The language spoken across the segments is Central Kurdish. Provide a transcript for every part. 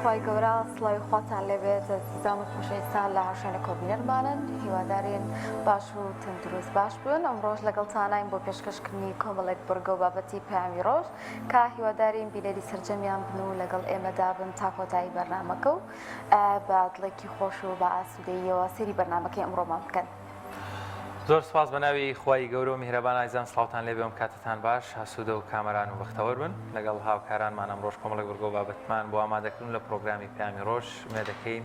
خی گەورە سڵاوی خواتان لەبێت زیزان و خۆشەویستان لە هاوشێنە کۆبینەرمانن هیوادارین باش و تەندروست باش بوون ئەمڕۆژ لەگەڵتانین بۆ پێشکەشکردنی کۆمەڵێک بەرگە و بابەتی پەیامی ڕۆژ کە هیوادارین بیلێری سەرجەمیان بن و لەگەڵ ئێمەدا بن تا کۆتایی بەرنامەکە و بە دڵێکی خۆش و بە ئاسوودەییەوە سەیری بەرنامەکەی ئەمڕۆمان بکەن. زۆر سپاس بە ناوی خوای گەورە و میهرەبان ئایزان سڵاوتان لێ بێم کاتتان باش هەسوودە و کامەران و بەختەوەر بن لەگەڵ هاوکارانمان ئەمڕۆژ کۆمەڵێک بەرگە و بابەتمان بۆ ئامادەکردن لە پرۆگرامی پەیامی ڕۆژ مێ دەکەین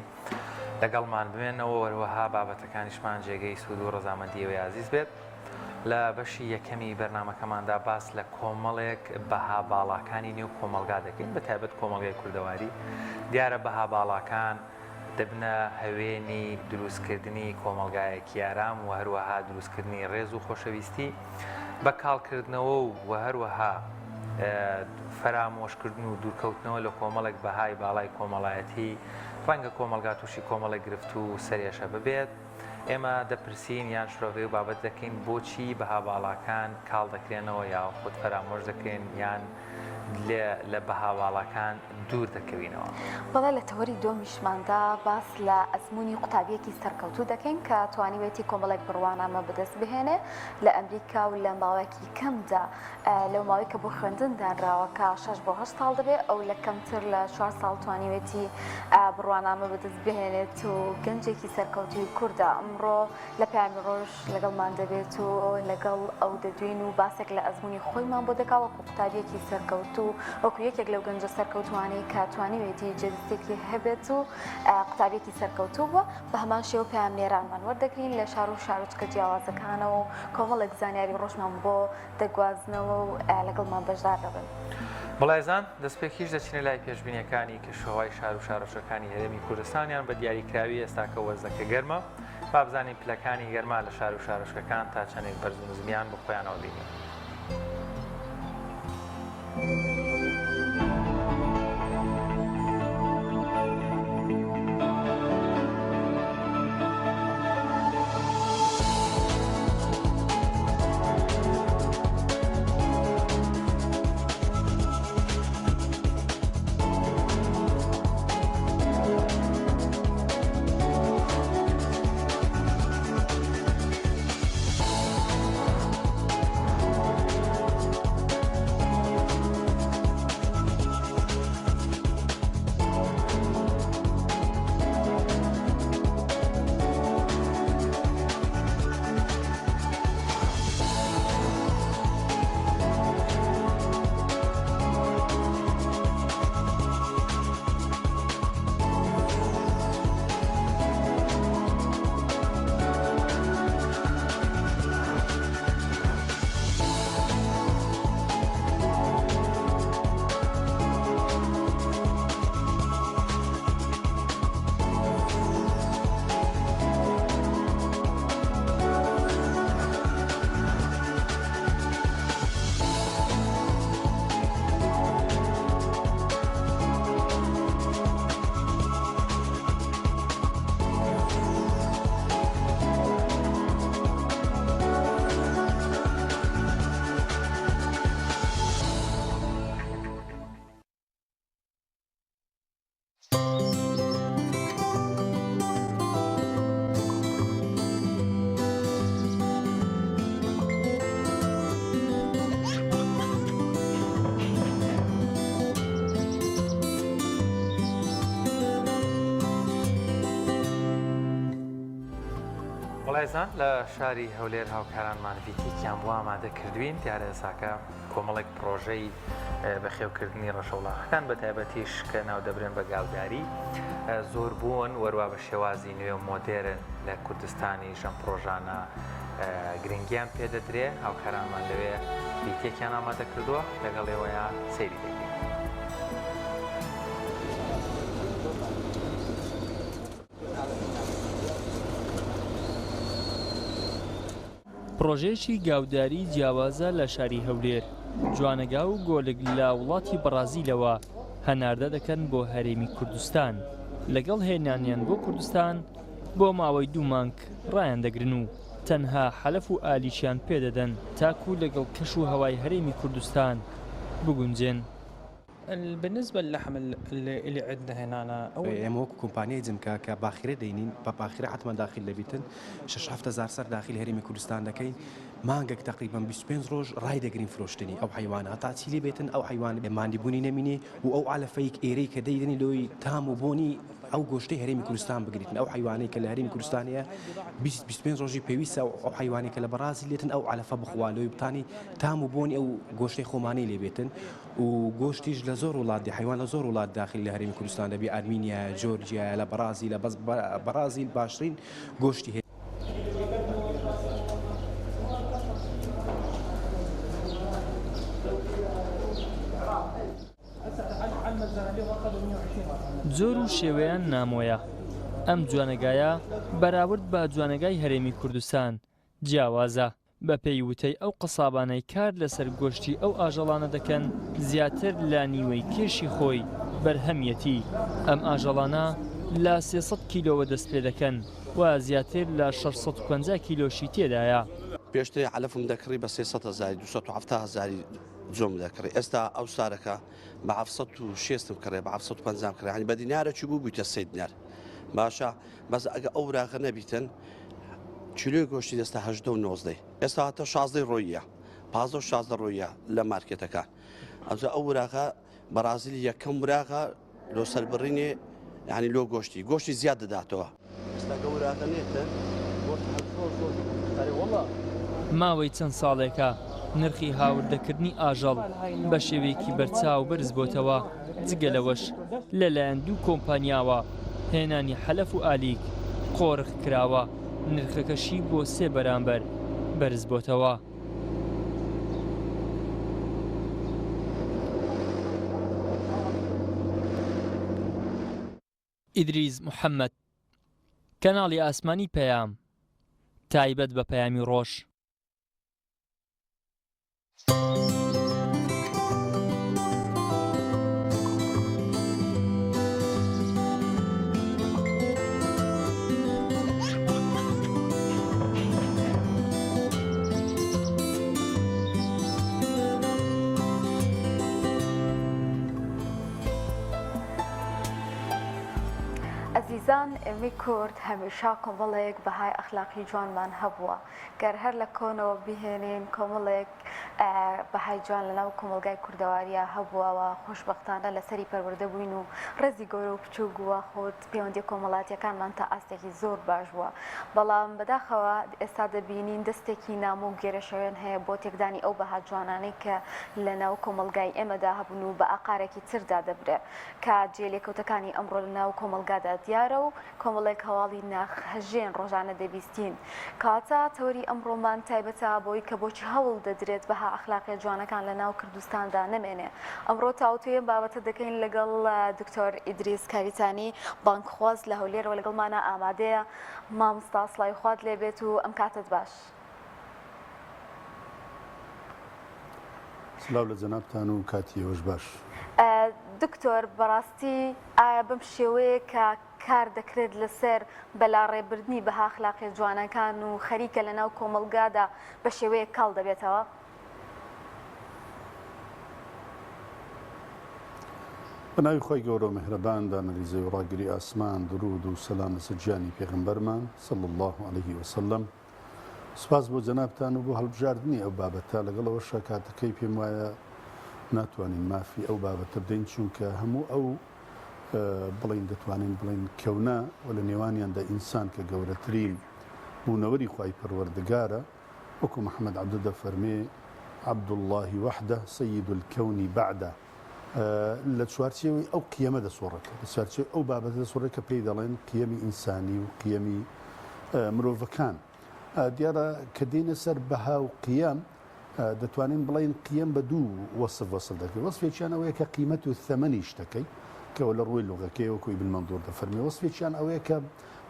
لەگەڵمان بمێنەوە وەروەها بابەتەکانیشمان جێگەی سوود و ڕەزامەندیەوەی عزیز بێت لە بەشی یەکەمی بەرنامەکەماندا باس لە کۆمەڵێک بەها باڵاکانی نێو کۆمەلگا دەکەین بە تایبەت کۆمەڵگای کوردەواری دیارە بەها باڵاکان دەبنە هەوێنی دروستکردنی کۆمەلگایەکی ئارام و هەروەها دروستکردنی ڕێز و خۆشەویستی بە کاڵکردنەوە و هەروەها فەرامۆشکردن و دوورکەوتنەوە لە کۆمەڵێک بەهای باڵای کۆمەڵایەتی ڕەنگە کۆمەلگا تووشی کۆمەڵێک گرفت و سەرێشە ببێت ئێمە دەپرسین یان شرۆڤێ و بابەت دەکەین بۆچی بەها باڵاکان کاڵ دەکرێنەوە یا خۆت فەرامۆش دەکرێن یان لە بەها باڵاکان دوور دەکەوینەوە. بەڵێ لە تەوەری دۆمیشماندا باس لە ئەزمموی قوتابیەکی سەرکەوتوو دەکەین کە توانیوێتی کۆمەڵێک بڕوانامە بەدەست بهێنێ لە ئەمریکا و لە ماوەیەکی کەمدا لەو ماوەی کە بۆ خوێندن دانراوە کە 6 بۆ 8 ساڵ دەبێت ئەو لە کەمتر لە 4 ساڵ توانیوێتی بڕوانامە بەدەست بهێنێت و گەنجێکی سەرکەوتوی کووردە ئەمڕۆ لە پەیامی ڕۆژ لەگەڵمان دەبێت و لەگەڵ ئەو دەدوین و باسێک لە ئەزمموی خۆیمان بۆ دەکا وەکو قوتابیەکی سەرکەوتوو وەکو یەکێک لەو گەنجە سەرکەوتوانەی کە توانیوێتی جێدەستێکی هەبێت و قوتابیەکی سەرکەوتوو بووە بە هەمان شێوە پەیامنێرانمان وەردەگرین لە شار و شارۆچکە جیاوازەکانەوە و کۆمەڵێک زانیاری ڕۆژمان بۆ دەگوازنەوە و لەگەڵمان بەشدار دەبن. بەڵایزان دەستپێکیش دەچینە لای پێشبینیەکانی کشوهەوای شار و شارۆچەکانی هەرێمی کوردستانیان بە دیاریکراوی ئێستاکە وەرزەکە گەرمە با بزانین پلەکانی گەرما لە شار و شارۆچکەکان تا چەندێک بەرز و نزمیان بۆ خۆیانەوە بینین. بەڵایزان لە شاری هەولێر هاوکارانمان ڤیتیکیان بۆ ئامادە کردوین دیارە ئێساکە کۆمەڵێک پرۆژەی بەخێوکردنی ڕەشەوڵاخەکان بە تایبەتیش کە ناو دەبرێن بە گاوداری زۆر بوون وەروە بە شێوازی نوێ مۆدێرن لە کوردستانی ژەم پرۆژانە گرنگیان پێدەدرێ هاوکارانمان لەوێ ڤیتیکیان ئامادە کردووە لەگەڵ ئێوەیان سەیری دەکەین. پرۆژەیەکی گاوداری جیاوازە لە شاری هەولێر جوانەگا و گۆلگ لە وڵاتی بەرازیلەوە هەناردە دەکەن بۆ هەرێمی کوردستان لەگەڵ هێنانیان بۆ کوردستان بۆ ماوەی 2 مانگ ڕایان دەگرن و تەنها حەلەف و ئالیشیان پێدەدەن تاکو لەگەڵ کەش و هەوای هەرێمی کوردستان بگونجێن. بالنسبة للحم اللي عندنا هنا ئێمە وەکو کۆمپانیای جمکە کە باخیرە دەینین بە باخیرە حتمما داخل دەبیتن 6,000 سەر داخل هەرێمی کوردستان دەکەین مانگێک تقریبان 25 ڕۆژ ڕای دەگرین فرۆشتنی ئەو حیوانە تا چی لێ بێتن ئەو حیوان ماندیبوونی نەمینێ و ئەو ئالەفەیەک ئێرەی کە دەیدنی لەوەی تام و بۆنی ئەو گۆشتەی هەرێمی کوردستان بگریتن ئەو حیوانەی کە لە هەرێمی کوردستانەیە 25 ڕۆژی پێویستە ئەو حیوانێک کە لە بەرازیل لێتن ئەو ئالەفە بخوالەوەی بتانی تام و بۆنی ئەو گۆشتەی خۆمانەی لێ بێتن و گۆشتیش لە زۆر وڵات حیوان لە زۆر وڵات داخل لە هەرێمی کوردستان دەبی ئارمینیا جۆرجیا لە بەرازیل لە بەرازیل باشترین گۆشتی هەیە. زۆر و شێوەیان نامۆیە ئەم جوانەگایە بەراورد بە جوانەگای هەرێمی کوردستان جیاوازە بە پێی وتەی ئەو قسابانەی کار لەسەر گۆشتی ئەو ئاژەڵانە دەکەن زیاتر لە نیوەی کێشی خۆی بەرهەمیەتی ئەم ئاژەڵانە لە 300 کیلۆوە دەست پێ دەکەن و زیاتر لە 650 کیلۆشی تێدایە. پێشتر علەفم دەکڕی بە 300,000 270,000 جۆم دەکڕی ئێستا ئەو سارەکە بە 760 کڕێ بە 750 کڕێ ینی بە دینارێکی بوو بوویتە 3 دینار باشە بەس ئەگە ئەو راغە نەبیتن کیلۆی گۆشتی دەستە 19 ئێستا هاتە 16 ڕۆیە 15 ڕۆیە لە مارکێتەکە ئەوجا ئەو وراغە بەرازیل یەکەم وراغە لۆ سەربڕینێ ینی لۆ گۆشتی زیاد دەداتەوە ئێستا وراغە نێتە ماوەی چەند ساڵێکە نرخی هاوردەکردنی ئاژەڵ بە شێوەیەکی بەرچاو بەرز بۆتەوە جگە لەوەش لەلایەن دوو کۆمپانیاوە هێنانی حەلەف و ئالیک قۆرخ کراوە نرخەکەشی بۆ 3 بەرامبەر بەرز بۆتەوە. ئیدریس محەممەد کەناڵی ئاسمانی پەیام تایبەت بە پەیامی ڕۆژ. عزیزان ئێمەی کورد هەمیشا کۆمەڵەیەک بەهای ئەخلاقی جوانمان هەبووە گەر هەر لە کۆنەوە بهێنین کۆمەڵێک بەهای جوان لەناو کۆمەلگای کوردەواریە هەبووەوە خۆشبەختانە لەسەری پەروەردە بووین و ڕێزی گەورە و بچووگووە خۆت پەیوەندی کۆمەڵاتیەکانمان تا ئاستێکی زۆر باش بووە بەڵام بەداخەوە ئێستا دەبینین دەستێکی نامۆ و گێرەشەوێن هەیە بۆ تێکدانی ئەو بەها جوانانەی کە لەناو کۆمەلگای ئێمەدا هەبوون و بە ئاقارێکی تردا دەبرێ کە جێلێکەوتەکانی ئەمڕۆ لەناو کۆمەلگادا دیارە و کۆمەڵێک هەواڵی ناخەژێن ڕۆژانە دەبیستین کاتە تەوەری ئەمڕۆمان تایبەتە بۆی کە بۆچی هەوڵ دەدرێت بەها ئەخلاقی جوانەکان لە ناو کوردستاندا نەمێنێ ئەمڕۆ تاوتوێن بابەتە دەکەین لەگەڵ دکتۆر ئیدریس کاریتانی بانکخواز لە هەولێرەوە لەگەڵمانە ئامادەیە مامۆستا سڵای خوات لێبێت و ئەم کاتت باش. سلااو لە جەنابتان و کاتیەوەش باش. دکتۆر بەڕاستی ئایا بەم شێوەیە کە کار دەکرێت لەسەر بەلاڕێبردنی بەها ئەخلاقی جوانەکان و خەریکە لەناو کۆمەلگادا بە شێوەیە کاڵ دەبێتەوە؟ بەناوی خۆی گەورە و مهرەبان دانەریزەی و ڕاگری ئاسمان درود و سەلام لەسەر گیانی پێغەمبەرمان صلی الله عليه وسلم. سپاس بۆ جەنابتان و بۆ هەڵبژاردننی ئەو بابەتە لەگەڵەوەشە کاتەکەی پێم وایە ناتوانین مافی ئەو بابەتە بدەین چونکە هەموو ئەو بڵین دەتوانین بڵین کەونە و لە نێوانیاندا ئینسان کە گەورەترین بوونەوەری خوای پەروەردگارە وەکو محەممەد عەبدو دەفەرمێ عەبدوڵڵاهی وەحدە سەید الکەونی بەعدە لە چوارچێوەی ئەو قیەمە دەسۆڕێتە لە چوارچێوەی ئەو بابەتە دەسۆڕێت کە پێی دەڵێن قیەمی ئینسانی و قیەمی مرۆڤەکان دیارە کە دێنە سەر بەها و قیەم دەتوانین بڵین قیەم بە دوو وەصف وەصل دەکەی وەصفێکیان ئەوەیە کە قیمەت و ثەمەنی شتەکەی کەەوە لە ڕووی لوغەکەی وەکو ئیبن مەندوور دەفەرمێ وەصفێکیان ئەوەیە کە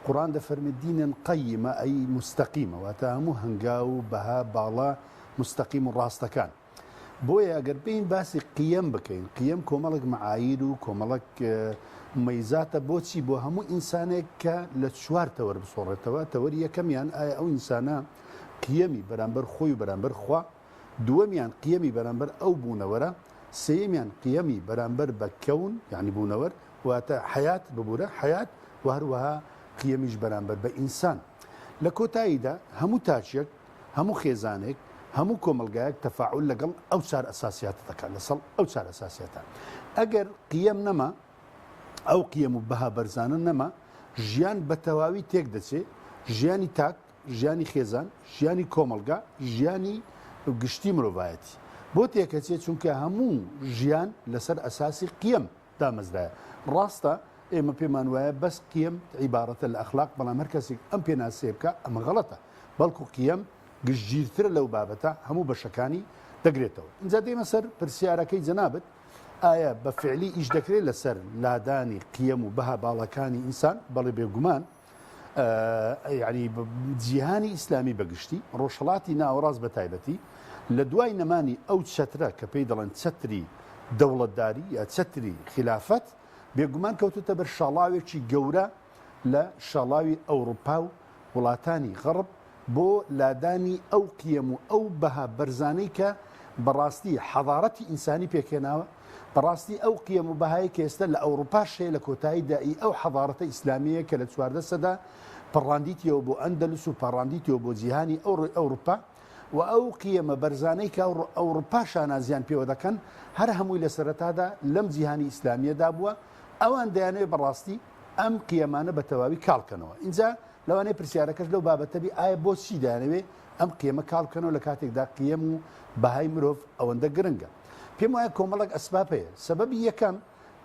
قورآن دەفەرمێ دینن قەیمە ئەی مستەقیمە واتە هەموو هەنگاو و بەها باڵا مستەقیم و ڕاستەکان بۆیە ئەگەر بین باسی قیەم بکەین قیەم کۆمەڵک معایر و کۆمەڵک مەیزاتە بۆچی بۆ هەموو ئینسانێک کە لە چوار تەوەر بسۆڕێتەوە تەوەری یەکەمیان ئایا ئەو ئینسانە قیەمی بەرامبەر خۆی و بەرامبەر خوا دووەمیان قیەمی بەرامبەر ئەو بوونەوەرە سێمیان قیەمی بەرامبەر بە کەون یعنی بوونەوەر واتە حیات ببوورە حیات و هەروەها قیەمیش بەرامبەر بە ئینسان لە کۆتاییدا هەموو تاچێک هەموو خێزانێک هەموو کۆمەلگایەک تەفاعل لەگەڵ ئەو چار ئەساسیاتە دەکات لەسەڵ ئەو چار ئەساسیاتە ئەگەر قیەم نەما ئەو قیەم و بەها بەرزانە نەما ژیان بە تەواوی تێک دەچێت ژیانی تاک ژیانی خێزان ژیانی کۆمەلگا ژیانی گشتی مرۆڤایەتی بۆ تێکەچێت چونکە هەموو ژیان لەسەر ئەساسی قیەم دامەزرایە ڕاستە ئێمە پێمان وایە بەس قیەم عیبارەتە لە ئەخلاق بەڵام هەر کەسێک ئەم پێناسێ بکە ئەمە غەڵەتە بەڵکو قیەم گشتگیرترە لەو بابەتە هەموو بەشەکانی دەگرێتەوە اینجا دێمە سەر پرسیارەکەی جەنابەت ئایا بە فعلی ئیش دەکرێت لەسەر لادانی قیەم و بەها باڵەکانی ئینسان بەڵێ بێگومان یعنی جیهانی ئیسلامی بەگشتی ڕۆژهەڵاتی ناوەڕاست بە تایبەتی لە دوای نەمانی ئەو چەترە کە پێی دەڵێن چەتری دەوڵەتداری یا چەتری خلافەت بێگومان کەوتوتە بەر شاڵاوێکی گەورە لە شاڵاوی ئەوروپا و وڵاتانی غەڕب بۆ لادانی ئەو قیەم و ئەو بەها بەرزانەی کە بەڕاستی حەضارەتی ئینسانی پێکێناوە بەڕاستی ئەو قیەم و بەهایی کە ئێستا لە ئەوروپا شەیە لە کۆتایی دایی ئەو حەضارەتە ئیسلامیە کە لە 14 سەدا پەڕاندیتیەوە بۆ ئەندەلس و پەڕاندیتیەوە بۆ جیهانی ئەوروپا و ئەو قیەمە بەرزانەی کە ئەوروپا شانازیان پێوە دەکەن هەر هەمووی لە سەرەتادا لەم جیهانی ئیسلامیەدا بووە ئەوان دەیانەوێت بەڕاستی ئەم قیەمانە بە تەواوی کاڵکەنەوە اینجا لەوانەیە پرسیارەکەش لەو بابەتەبی ئایا بۆچی دەیانەوێت ئەم قیەمە کاڵکەنەوە لە کاتێکدا قیەم و بەهای مرۆڤ ئەوەندە گرنگە پێم وایە کۆمەڵک ئەسباب هەیە سەبەبی یەکەم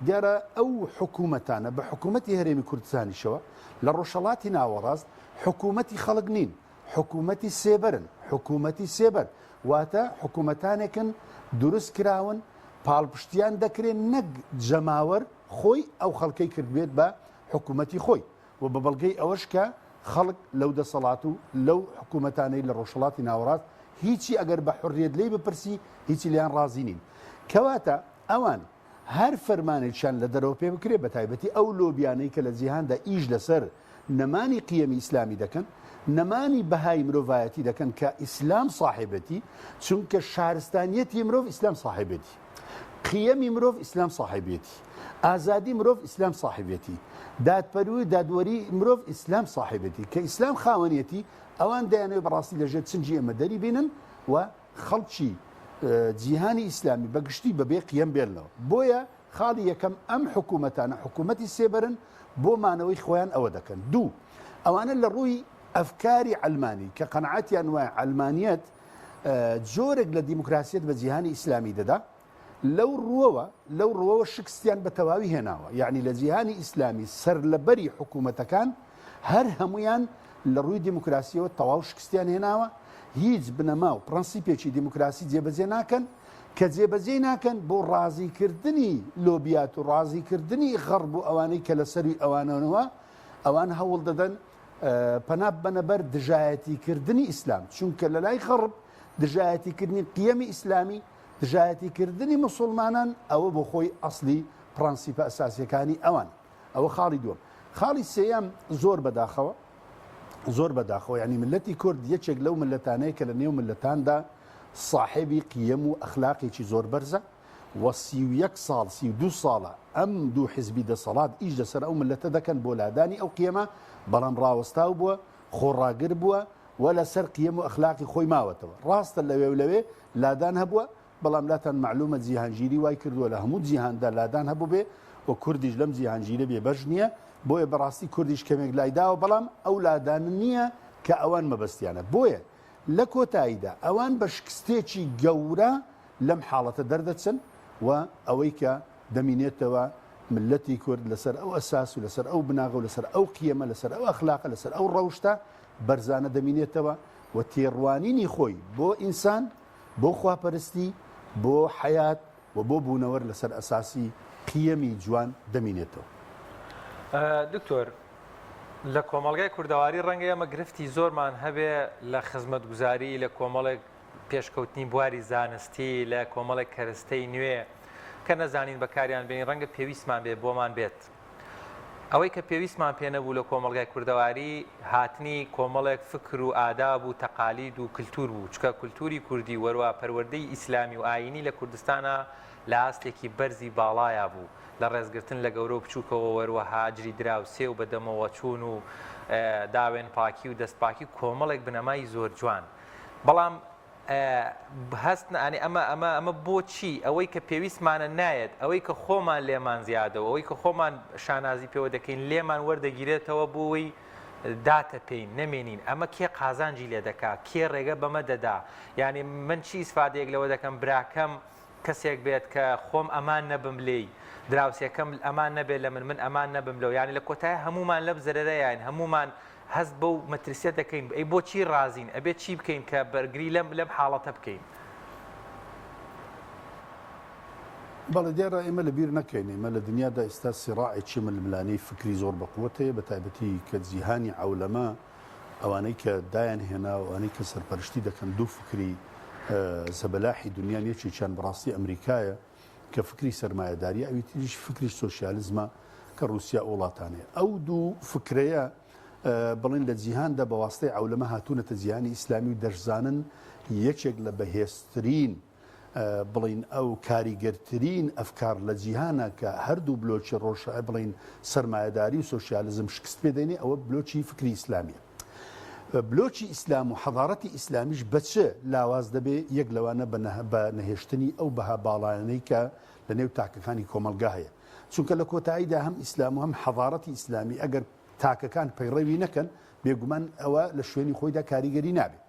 دیارە ئەو حکوومەتانە بە حکوومەتی هەرێمی کوردستانیشەوە لە ڕۆژهەڵاتی ناوەڕاست حکوومەتی خەڵک نین حکوومەتی سێبەرن حکوومەتی سێبەر واتە حکوومەتانێکن دروست کراون پاڵپشتیان دەکرێن نەک جەماوەر خۆی ئەو خەڵکەی کردبێت بە حکوومەتی خۆی و بە بەڵگەی ئەوەش کە خەڵک لەو دەسەڵات و لەو حکوومەتانەی لە ڕۆژهەڵاتی ناوەڕاست هیچی ئەگەر بە حڕیەت لێی بپرسی هیچی لیان ڕازی نین کەواتە ئەوان هەر فەرمانێکیان لە دەرەوە پێ بکرێت بە تایبەتی ئەو لۆبیانەی کە لە جیهاندا ئیش لەسەر نەمانی قیەمی ئیسلامی دەکەن نەمانی بەهای مرۆڤایەتی دەکەن کە ئیسلام صاحبەتی چونکە شارستانیەتی مرۆڤ ئیسلام صاحبەتی قیەمی مرۆڤ ئیسلام صاحبەتی ئازادی مرۆڤ ئیسلام صاحبەتی دادپەروی دادوەری مرۆڤ ئیسلام صاحبەتی کە ئیسلام خاوەنیەتی ئەوان دەیانەوێت بەڕاستی لەژێر چنجی ئەمە دەری بینن و خەڵکی جیهانی ئیسلامی بەگشتی بەبێ قیەم بێنەوە بۆیە خاڵی یەکەم ئەم حکوومەتانە حکوومەتی سێبەرن بۆ مانەوەی خۆیان ئەوە دەکەن دوو ئەوانە لە ڕووی ئەفکاری ئەلمانی کە قەنەعەتیان وایە ئەلمانیەت جۆرێک لە دیموکراسیەت بە جیهانی ئیسلامی دەدا لەو ڕووەوە شکستیان بە تەواوی هێناوە یعنی لە جیهانی ئیسلامی سەر لەبەری حکوومەتەکان هەر هەمویان لە ڕووی دیموکراسیەوە تەواو شکستیان هێناوە هیچ بنەما و پرەنسیپێکی دیموکراسی جێبەجێ ناکەن کە جێبەجێ ناکەن بۆ ڕازیکردنی لۆبیات و ڕازیکردنی غەڕب و ئەوانەی کە لەسەری ئەوانەوە ئەوان هەوڵ دەدەن پەنا بەنەبەر دژایەتیکردنی ئیسلام چونکە لە لای غەڕب دژایەتیکردنی قیەمی ئیسلامی دژایەتیکردنی موسڵمانان ئەوە بۆ خۆی ئەسلی پرەنسیپە ئەساسیەکانی ئەوان ئەوە خاڵی دووەم خاڵی سێیەم زۆر بەداخەوە ینی ملەتی کورد یەکێک لەو ملەتانەیە کە لە نێو ملەتاندا صاحبی قیەم و ئەخلاقێکی زۆر بەرزە و 31 ساڵ 32 ساڵە ئەم دوو حیزبی دەسەڵات ئیش لەسەر ئەو ملەتە دەکەن بۆ لادانی ئەو قیەمە بەڵام ڕاوەستاو بووە خۆڕاگر بووە و لەسەر قیەم و ئەخلاقی خۆی ماوەتەوە ڕاستە لەوێ لادان هەبووە بەڵام لاتان معلومە جیهانگیری وای کردووە لە هەموو جیهاندا لادان هەبوو بێ و کوردیش لەم جیهانگیرە بێبەش نییە بۆیە بەڕاستی کوردیش کەمێک لایداوە بەڵام ئەو لادان نییە کە ئەوان مەبەستیانە بۆیە لە کۆتاییدا ئەوان بە شکستێکی گەورە لەم حاڵەتە دەردەچن و ئەوەی کە دەمینێتەوە ملەتی کورد لەسەر ئەو ئەساس و لەسەر ئەو بناغە و لەسەر ئەو قیەمە لەسەر ئەو ئەخلاقە لەسەر ئەو ڕەوشتە بەرزانە دەمینێتەوە و تێڕوانینی خۆی بۆ ئینسان بۆ خواپەرستی بۆ حیات و بۆ بوونەوەر لەسەر ئەساسی قیەمی جوان دەمینێتەوە. دکتۆر لە کۆمەڵگای کوردەواری ڕەنگە ئەمە گرفتی زۆرمان هەبێ لە خزمەتگوزاری لە کۆمەڵێک پێشکەوتنی بواری زانستی لە ئەوەی کە پێویستمان پێ نەبوو لە کۆمەڵگای کوردەواری هاتنی کۆمەڵێک فکر و ئاداب و تەقالید و کللتور بوو چکە کولتوری کوردی وەروە پەروەردەی ئیسلامی و ئاینی لە کوردستانە لە ئاستێکی بەرزی باڵایە بوو لە ڕێزگرتن لە گەورە و بچووکەوە وەروەها ئاجری دراوسێ و بەدەمەوە چوون و داوێن پاکی و دەستپاکی کۆمەڵێک بنەمای زۆر جوان بەڵام هەست ئەمە بۆچی ئەوەی کە پێویستمانە نایەت ئەوەی کە خۆمان لێمان زیادەوە ئەوەی کە خۆمان شانازی پێوە دەکەین لێمان وەردەگیرێتەوە بۆی داتە پێین نەمێنین ئەمە کێ قازانجی لێ دەکا کێ ڕێگە بەمە دەدا یعنی من چی ئیسفادەیەک لەوە دەکەم براکەم کەسێک بێت کە خۆم ئەمان نەبم لێی دراوسەکەم ئەمان نەبێت لە من ئەمان نەبم لەو یانی لە کۆتای هەمومان لەم زەرەرەیان هەمومان هەست بەو مەترسیە دەکەین ئەی بۆچی ڕازین ئەبێت چی بکەین کە بەرگری لەم حاڵەتە بکەین بەڵێ دیارە ئێمە لەبیر نەکەین ئێمە لە دنیادا ئێستا سیڕاعێکی ململانەی فکری زۆر بەقوتەیە بە تایبەتی کە جیهانی عەولەما ئەوانەی کە دایان هێنا و ئەوانەی کە سەرپەرشتی دەکەن دوو فکری زەبەلاحی دنیا یەکێکیان بەڕاستی ئەمریکایە کە فکری سەرمایەداری ئەوی تریش فکری سۆسیالیزمە کە رووسیا وڵاتانەیە ئەو دوو فکرەیە بڵین لە جیهاندا بە واستەی عەولەمە هاتوونەتە جیهانی ئیسلامی و دەشزانن یەکێک لە بەهێزترین بڵین ئەو کاریگەرترین ئەفکار لە جیهانە کە هەردوو بلۆکی ڕۆژ بڵین سەرمایەداری و سۆسیالیزم شکست پێدەینێ ئەوە بلۆکی فکری ئیسلامیە بلۆکی ئیسلام و حەضارەتی ئیسلامیش بەچە لاواز دەبێ یەک لەوانە بە نەهێشتنی ئەو بەها باڵایانەی کە لە نێو تاکەکانی کۆمەلگا هەیە چونکە لە کۆتاییدا هەم ئیسلام و هەم حەضارەتی ئیسلامی ئەگەر تاکەکان پەیڕەوی نەکەن بێگومان ئەوە لە شوێنی خۆیدا کاریگەری نابێت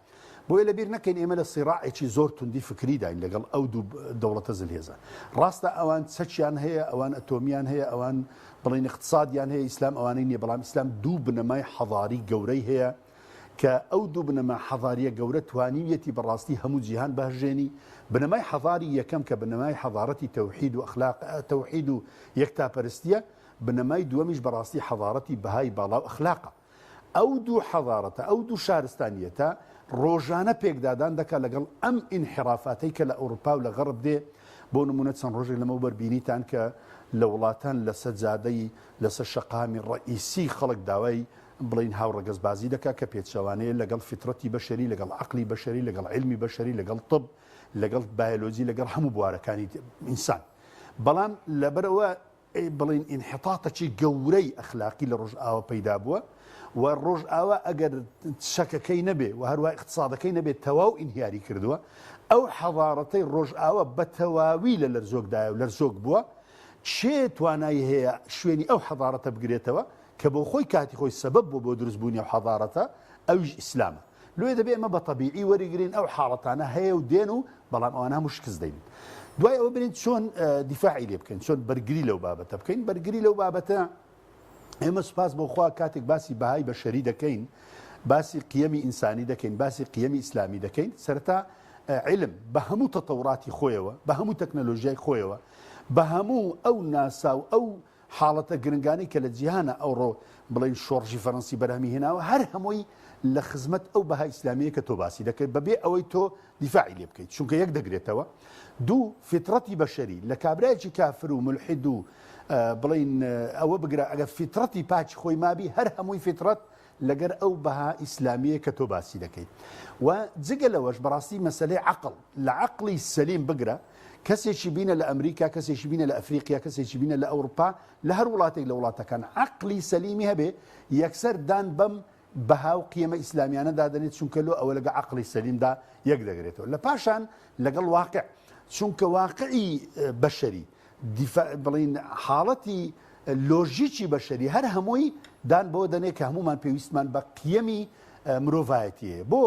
بۆیە لەبیر نەکەین ئێمە لە سیڕاعێکی زۆر توندی فکری داین لەگەڵ ئەو دوو دەوڵەتە زلهێزە ڕاستە ئەوان چەچیان هەیە ئەوان ئەتۆمیان هەیە ئەوان بڵین اقتصادیان هەیە ئیسلام ئەوانەی نییە بەڵام ئیسلام دوو بنەمای حەضاری گەورەی هەیە کە ئەو دوو بنەما حەضاریە گەورە توانیویەتی بەڕاستی هەموو جیهان بەهژێنی بنەمای حەضاری یەکەم کە بنەمای حەضارەتی تەوحید و ئەخلاق تەوحید و یەکتاپەرستیە بنەمای دووەمیش بەڕاستی حەضارەتی بەهای باڵا و ئەخلاقە ئەو دوو حەضارەتە ئەو دوو شارستانیەتە ڕۆژانە پێکدادان دەکات لەگەڵ ئەم ئینحرافاتەی کە لە ئەوروپا و لە غەرب دێ بۆ نمونە چەند ڕۆژێک لەمە بەربینیتان کە لە وڵاتان لە سەجادەی لەسەر شەقامی ڕئیسی خەڵک داوای بڵین هاوڕەگەزبازی دەکات کە پێچەوانەیە لەگەڵ فیترەتی بەشەری لەگەڵ عەقلی بەشەری لەگەڵ علمی بەشەری لەگەڵ طب لەگەڵ بایۆلۆجی لەگەڵ هەموو بوارەکانی ئینسان بەڵام لەبەرەوە بڵین ئینحیتاتێکی گەورەی ئەخلاقی لە ڕۆژئاوا پەیدا بووە و ڕۆژئاوا ئەگەر شەکەکەی نەبێ و هەروای اقتصادەکەی نەبێت تەواو ئینهیاری کردووە ئەو حەضارەتەی ڕۆژئاوا بە تەواوی لە لەرزۆکدایە و لەرزۆک بووە چێ توانایی هەیە شوێنی ئەو حەضارەتە بگرێتەوە کە بۆ خۆی کاتی خۆی سەبەب بوو بۆ دروستبوونی ئەو حەضارەتە ئەویش ئیسلامە لێ دەبێ ئەمە بە تەبیعی وەریگرین ئەو حاڵەتانە هەیە و دێن و بەڵام ئەوانە هەموو شکست دەین دوای ئەوە برین چۆن دیفاعی لێ بکەین چۆن بەرگری لەو بابەتە بکەین بەرگری لەو بابەتە ئێمە سوپاس بۆخوا کاتێک باسی بەهای بەشەری دەکەین باسی قیەمی ئینسانی دەکەین باسی قیەمی ئیسلامی دەکەین سەرەتا علم بە هەموو تەتەوراتی خۆیەوە بە هەموو تەکنەلۆژیای خۆیەوە بە هەموو ئەو ناسا و ئەو حاڵەتە گرنگانی کە لە جیهانە ئەوڕۆ بڵین شۆڕژی فەڕەنسی بەرهەمی هێناوە هەر هەمووی لە خزمەت ئەو بەها ئیسلامیە کە تۆ باسی دەکەیت بەبێ ئەوەی تۆ دیفاعی لێ بکەیت چونکە یەک دەگرێتەوە دوو فیترەتی بەشەری لە کابرایەکی کافر و ملحید و بڵین ئەوە بگرە ئەگەر فیترەتی پاچ خۆی مابی هەر هەمووی فیترەت لەگەر ئەو بەها ئیسلامیە کە تۆ باسی دەکەیت و جگە لەوەش بەڕاستی مەسەلەی عەقڵ لە عەقڵی سەلیم بگرە کەسێکی بینە لە ئەمریکا کەسێکی بینە لە ئەفریقیا کەسێکی بینە لە ئەوروپا لە هەر وڵاتێک لە وڵاتەکان عەقڵی سەلیمی هەبێ یەکسەر دان بەم بەها و قیەمە ئیسلامیانە دادەنێت چونکە لۆ ئەوە لەگە عەقڵی سەلیمدا یەک دەگرێتەوە لە پاشان لەگەڵ واقع چونکە واقعی بەشەری بڵین حاڵەتی لۆژیکی بەشەری هەر هەمووی دان بۆ دەنێت کە هەمومان پێویستمان بە قیەمی مرۆڤایەتیە بۆ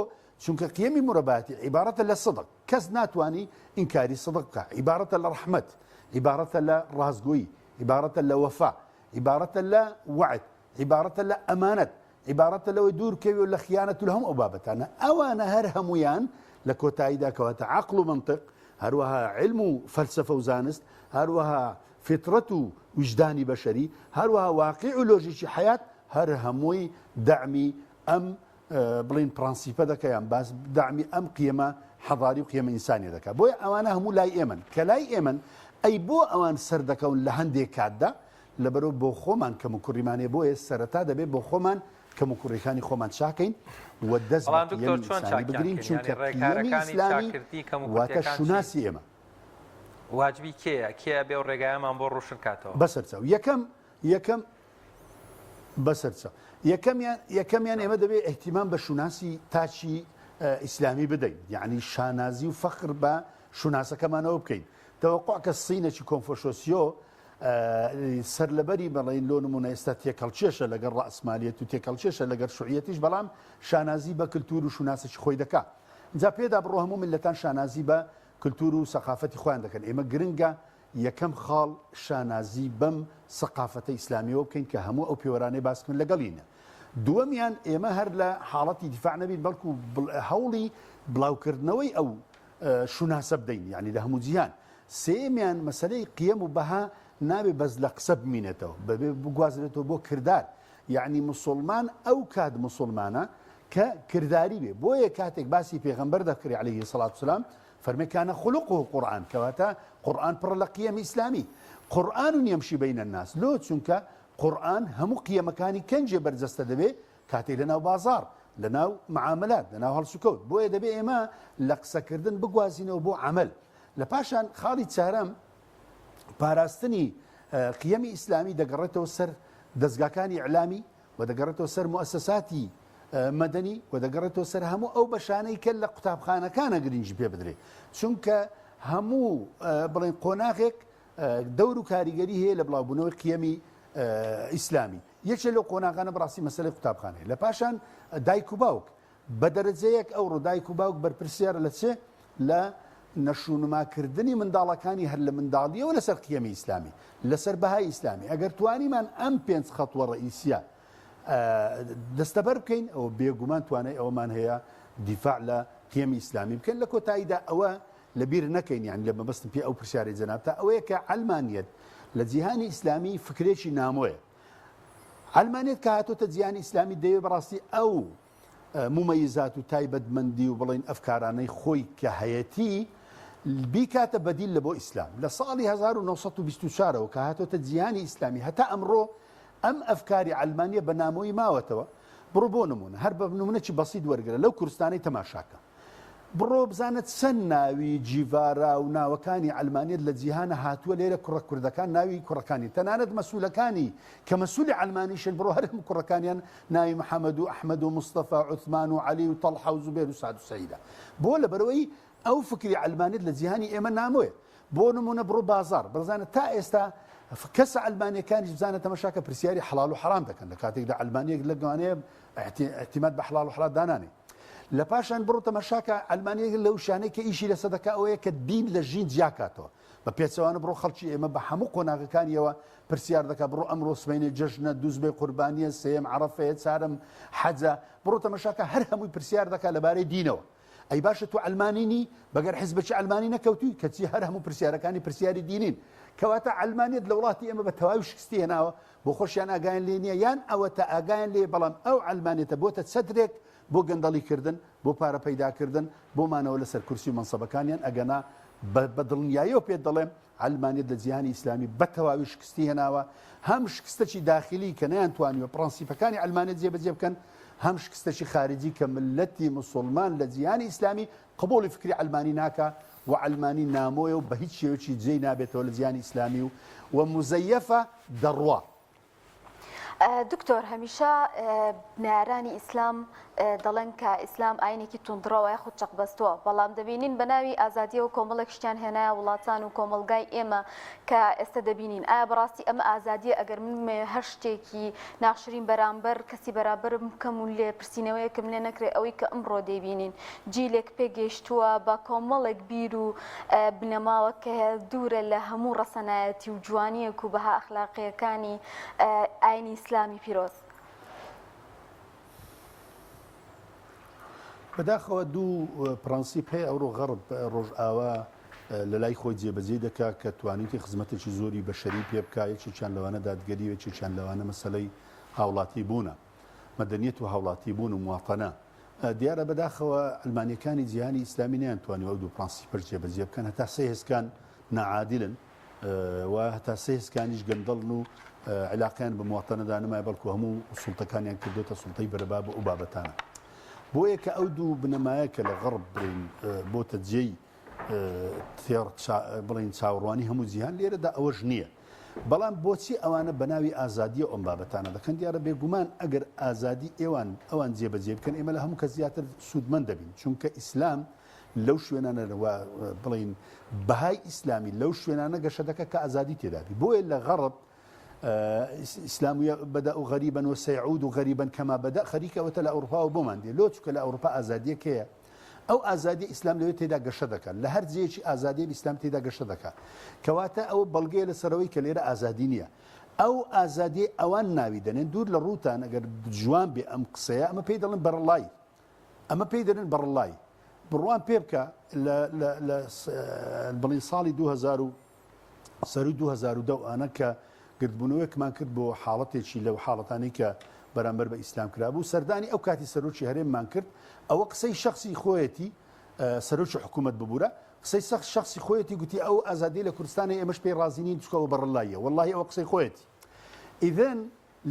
چونکە قیەمی مرۆڤایەتی عیبارەتە لە سەدق کەس ناتوانی ئینکاری سەدق بکە عیبارەتە لە ڕەحمەت عیبارەتە لە ڕازگۆیی عیبارەتە لە وەفا عیبارەتە لە وعد عیبارەتە لە ئەمانەت عیبارەتە لەوەی دوورکەوی و لە خیانەت و لە هەموو ئەو بابەتانە ئەوانە هەر هەمویان لە کۆتاییدا کەواتە عەقڵ و منطق هەروەها علم و فەلسەفە و زانست هەروەها فیترەت و وجدانی بەشەری هەروەها واقع و لۆژیکی حیات هەر هەمووی دەعمی ئەم بڵین پرانسیپە دەکەیان باس دامی ئەم قیەمە حەضاری و قیەمە ئینسانی دەکات بۆیە ئەوانە هەموو لای ئێمن کە لای ئێمن ئەی بۆ ئەوان سەر دەکەون لە هەندێک کاتدا لەبەرەوە بۆ خۆمان کەم و کوڕیمانێ بۆیە سەرەتا دەبێت بۆ خۆمان کەم و کوڕەکانی خۆمان چاکەین و دەست بگرین چونکە قیەمی ئیسلامی واتە شوناسی ئێمە واجبی کێ بێ و ڕێگایەمان بۆ ڕوشن کاتەوە بەسەرچاو یەکەم بەسەرچاو یەکەمیان ئێمە دەبێت احتیمام بە شوناسی تاچی ئیسلامی بدەین یعنی شانازی و فەخر بە شوناسەکەمانەوە بکەین تەوەقع کە سینەکی کۆنفۆشۆسیۆ سەرلەبەری بەڵێن لۆ نمونە ئێستا تێکەڵچێشە لەگەر ڕەسمالیەت و تێکەڵچێشە لەگەر شوعیەتیش بەڵام شانازی بە کللتور و شوناسێکی خۆی دەکات جا پێدا بڕۆ هەموو ملەتان شانازی بە کللتور و سەقافەتی خۆیان دەکەن ئێمە گرنگە یەکەم خاڵ شانازی بەم سەقافەتە ئیسلامیەوە بکەین کە هەموو ئەو پێوەرانەی باسکن لەگەڵینە دووەمیان ئێمە هەر لە حاڵەتی دیفاع نەبین بەڵکو هەوڵی بڵاوکردنەوەی ئەو شوناسە بدەین یعنی لە هەموو جیهان سێمیان مەسلەی قیەم و بەها نابێ بەس لە قسە بمینێتەوە بەبێ بگوازرێتەوە بۆ کردار یعنی مسلمان ئەو کات مسلمانە کە کردداری بێ بۆیە کاتێک باسی پێغەمبەر دەکری عەلەیهی سەڵات وسەلام فەرمێکانە خولوقه قورئان کەواتە قورئان پڕ لە قیەمی ئیسلامی قورئان یەمشی بەینە الناس لۆ چونکە قورئان هەموو قیەمەکانی کەنجێ بەرجەستە دەبێ کاتێک لەناو بازار لەناو معاملات لەناو هەڵسوکەوت بۆیە دەبێ ئێمە لە قسەکردن بگوازینەوە بۆ عمل لە پاشان خاڵی چارەم پاراستنی قیەمی ئیسلامی دەگەڕێتەوە سەر دەستگاکانی ئیعلامی و دەگەڕێتەوە سەر موسساتی مەدەنی و دەگەڕێتەوە سەر هەموو ئەو بەشانەی کە لە قوتابخانەکانە گرنگی پێ بدرێت چونکە هەموو بڵێن قۆناغێک دەور و کاریگەری هەیە لە بڵاوبوونەوەی قیەمی ئیسلامی یەکێک لەو قۆناغانە بەڕاستی مەسەلەی قوتابخانەیە لە پاشان دایک و باوک بە دەرەجەیەک ئەوڕۆ دایک و باوک بەرپرسیارە لە چێ لە نەشونماکردنی منداڵەکانی هەر لە منداڵیەوە لەسەر قیەمی ئیسلامی لەسەر بەهای ئیسلامی ئەگەر توانیمان ئەم 5 خەتوە ڕئیسیە دەستەبەر بکەین ئەو بێگومان توانای ئەومان هەیە دیفاع لە قیەمی ئیسلامی بکەن لە کۆتاییدا ئەوە لەبیر نەکەین یان لە مەبەستم پێ ئەو پرسیارەی جەنابتە ئەوەیە کە عەلمانیەت لە جیهانی ئیسلامی فکرێکی نامۆیە عەلمانیەت کە هاتۆتە جیهانی ئیسلامی دەوێت بەڕاستی ئەو ممەیزات و تایبەتمەندی و بڵێن ئەفکارانەی خۆی کە هەیەتی بیکاتە بەدیل لە بۆ ئیسلام لە ساڵی 1924ەوە کە هاتۆتە جیهانی ئیسلامی هەتا ئەمڕۆ ئەم ئەفکاری عەلمانیە بە نامۆی ماوەتەوە بڕۆ بۆ نمونە هەر بە نمونەی بەسیط وەرگرە لەو کوردستانەی تەماشاکە بڕۆ بزانێت چەند ناوی جیڤارا و ناوەکانی عەلمانیەت لە جیهانە هاتووە لێرە کوڕە کوردەکان ناوی کوڕەکانی تەنانەت مەسوولەکانی کە مەسوولی عەلمانیشن بڕۆ هەر هەموو کوڕەکانیان ناوی محەممەد و ئەحمەد و مستەفا و عوثمان و عەلی و تەڵحە و زوبێر و سعد و سەعیدە بۆ لەبەرەوەی ئەو فکری عەلمانیەت لە جیهانی ئێمە نامۆیە بۆ نمونە بڕۆ بازار بزانێت تا ئێستا کەسە عەلمانیەکانیش بزانێت تەماشاکە پرسیاری حەڵال و حەرام دەکەن لە کاتێکدا عەلمانیەک لەگەوانەیە احتیماد بە حەڵال و حەرام دانانێ لە پاشان بڕۆ تەماشاکە عەلمانیەک لەو شانەی کە ئیشی لەسەر دەکا ئەوەیە کە دین لە ژین جیاکاتەوە بە پێچەوانە بڕۆ خەڵکی ئێمە بە هەموو قۆناغەکانیەوە پرسیار دەکات بڕۆ ئەمڕۆ سبەینێ جەژنە دووزبەی قوربانیە سێم عەرەفەیە چارەم حەجە بڕۆ تەماشاکە هەر هەمووی پرسیار دەکات لەبارەی دینەوە ئەی باشە تو عەلمانینی بەگەر حیزبەکی عەلمانی نەکەوتووی کەچی هەر هەموو پرسیارەکانی پرسیاری دینین کەواتە عەلمانیەت لە وڵاتی ئێمە بە تەواوی شکستی هێناوە بۆ خۆشیان ئاگایان لێ نییە یان ئەوە تا ئاگایان لێ بەڵام ئەو عەلمانیەتە بۆتە چەترێک بۆ گەندەڵیکردن بۆ پارە پەیداکردن بۆمانەوە لەسەر کورسی و مەنسەبەکانیان ئەگەنا بە دڵنیاییەوە پێت دەڵێم عەلمانیەت لە جیهانی ئیسلامی بە تەواوی شکستی هێناوە هەم شکستەی داخلی کە نەیانتوانیوە پرەنسیپەکانی عەلمانیەت جێبەجێ بکەن هەم شکستەی خارجی کە ملەتی مسلمان لە جیهانی ئیسلامی قبولی فکری عەلمانی ناکە و عەلمانی نامۆیە و بە هیچ شێوەیەکی جێی نابێتەوە لە جیهانی ئیسلامی و مزەیەفە دەڕوا دکتۆر هەمیشە بنارانی ئیسلام دەڵێن کە ئیسلام ئاینێکی توندڕەوە خود چەق بەستووە بەڵام دەبینین بە ناوی ئازادیە و کۆمەڵێک شتیان هێنایە وڵاتان و کۆمەلگای ئێمە کە ئێستا دەبینین ئایا بەڕاستی ئەمە ئازادیە ئەگەر من هەر شتێکی ناخشرین بەرامبەر کەسی بەرابرم بکەم و لێ پرسیینەوەیەکم لێ نەکرێت ئەوەی کە ئەمڕۆ دەبینین جیلێک پێگەیشتووە بە کۆمەڵێک بیر و بنەماوە کە دوورە لە هەموو ڕەسەنایەتی و جوانیەک و بەها ئەخلاقیەکانی ئاینی ئیسلامی پیرۆز بەداخەوە دوو پرەنسیپ هەیە ئەوڕۆ غەرب ڕۆژئاوا لە لای خۆی جێبەجێ دەکات کە توانیتی خزمەتێکی زۆری بەشەری پێ بکە یەکێکیان لەوانە دادگەری و یەکێکیان لەوانە مەسەلەی هاوڵاتی بوونە مەدەنیەت و هاوڵاتی بوون و مواتەنە دیارە بەداخەوە ئەلمانیەکانی جیهانی ئیسلامی نەیانتوانی ئەو دوو پرەنسیپەش جێبەجێ بکەن هەتا سێ هێزکان نەعادیلن و هەتا سێ هێزکانیش گەندەڵن و علاقیان بە مواتەنەدا نمای بەڵکو هەموو سوڵتەکانیان کردوتە سوڵتەی بەرەباب و بابەتانە بۆ یەکە ئەو دوو بنەمایە کە لە غەڕب بڵین بۆتە جێی بڵین چاوەڕوانی هەموو جیهان لێرەدا ئەوەش نییە بەڵام بۆچی ئەوانە بەناوی ئازادیە ئەم بابەتانە دەکەن دیارە بێگومان ئەگەر ئازادی ئەوان جێبەجێ بکەن ئێمە لە هەموو کە زیاتر سوودمەند دەبین چونکە ئیسلام لەو شوێنانە بڵین بەهای ئیسلامی لەو شوێنانە گەشە دەکە کە ئازادی تێدابی بۆیە لە غەڕب ئیسلامی بەدا و غەریبن و سەیعود و غەریبن کەما بەدا خەریکەوەتە لە ئەوروپا و بۆمان دێ لۆ چکە لە ئەوروپا ئازادیەکەیە ئەو ئازادی ئیسلام لەوێ تێدا گەشە دەکات لە هەر جێکی ئازادی ئیسلام تێدا گەشە دەکات کەواتە ئەو بەڵگەیە لەسەرەوەی کە لێرە ئازادی نییە ئەو ئازادی ئەوان ناوی دەنێن دوور لە ڕووتان ئەگەر جوان بێ ئەم قسەیە ئەمە پێی دەڵێن بەرەڵای ئەمە پێی دەڵێن بەرەڵای بڕوان پێ بکە لە بڵین ساڵی 2010 ئانە کە گردبوونەوەیەکمان کرد بۆ حاڵەتێکی لەو حاڵەتانی کە بەرامبەر بە ئیسلام کرابوو سەردانی ئەو کاتی سەرۆکی هەرێممان کرد ئەوە قسەی شخصی خۆیەتی سەرۆکی حکوومەت ببوورە قسەی شخصی خۆیەتی گوتی ئەو ئازادی لە کوردستانی ئێمەش پێی رازینین چکەوە بەڕڵاییە واللهی ئەوە قسەی خۆیەتی ئیذن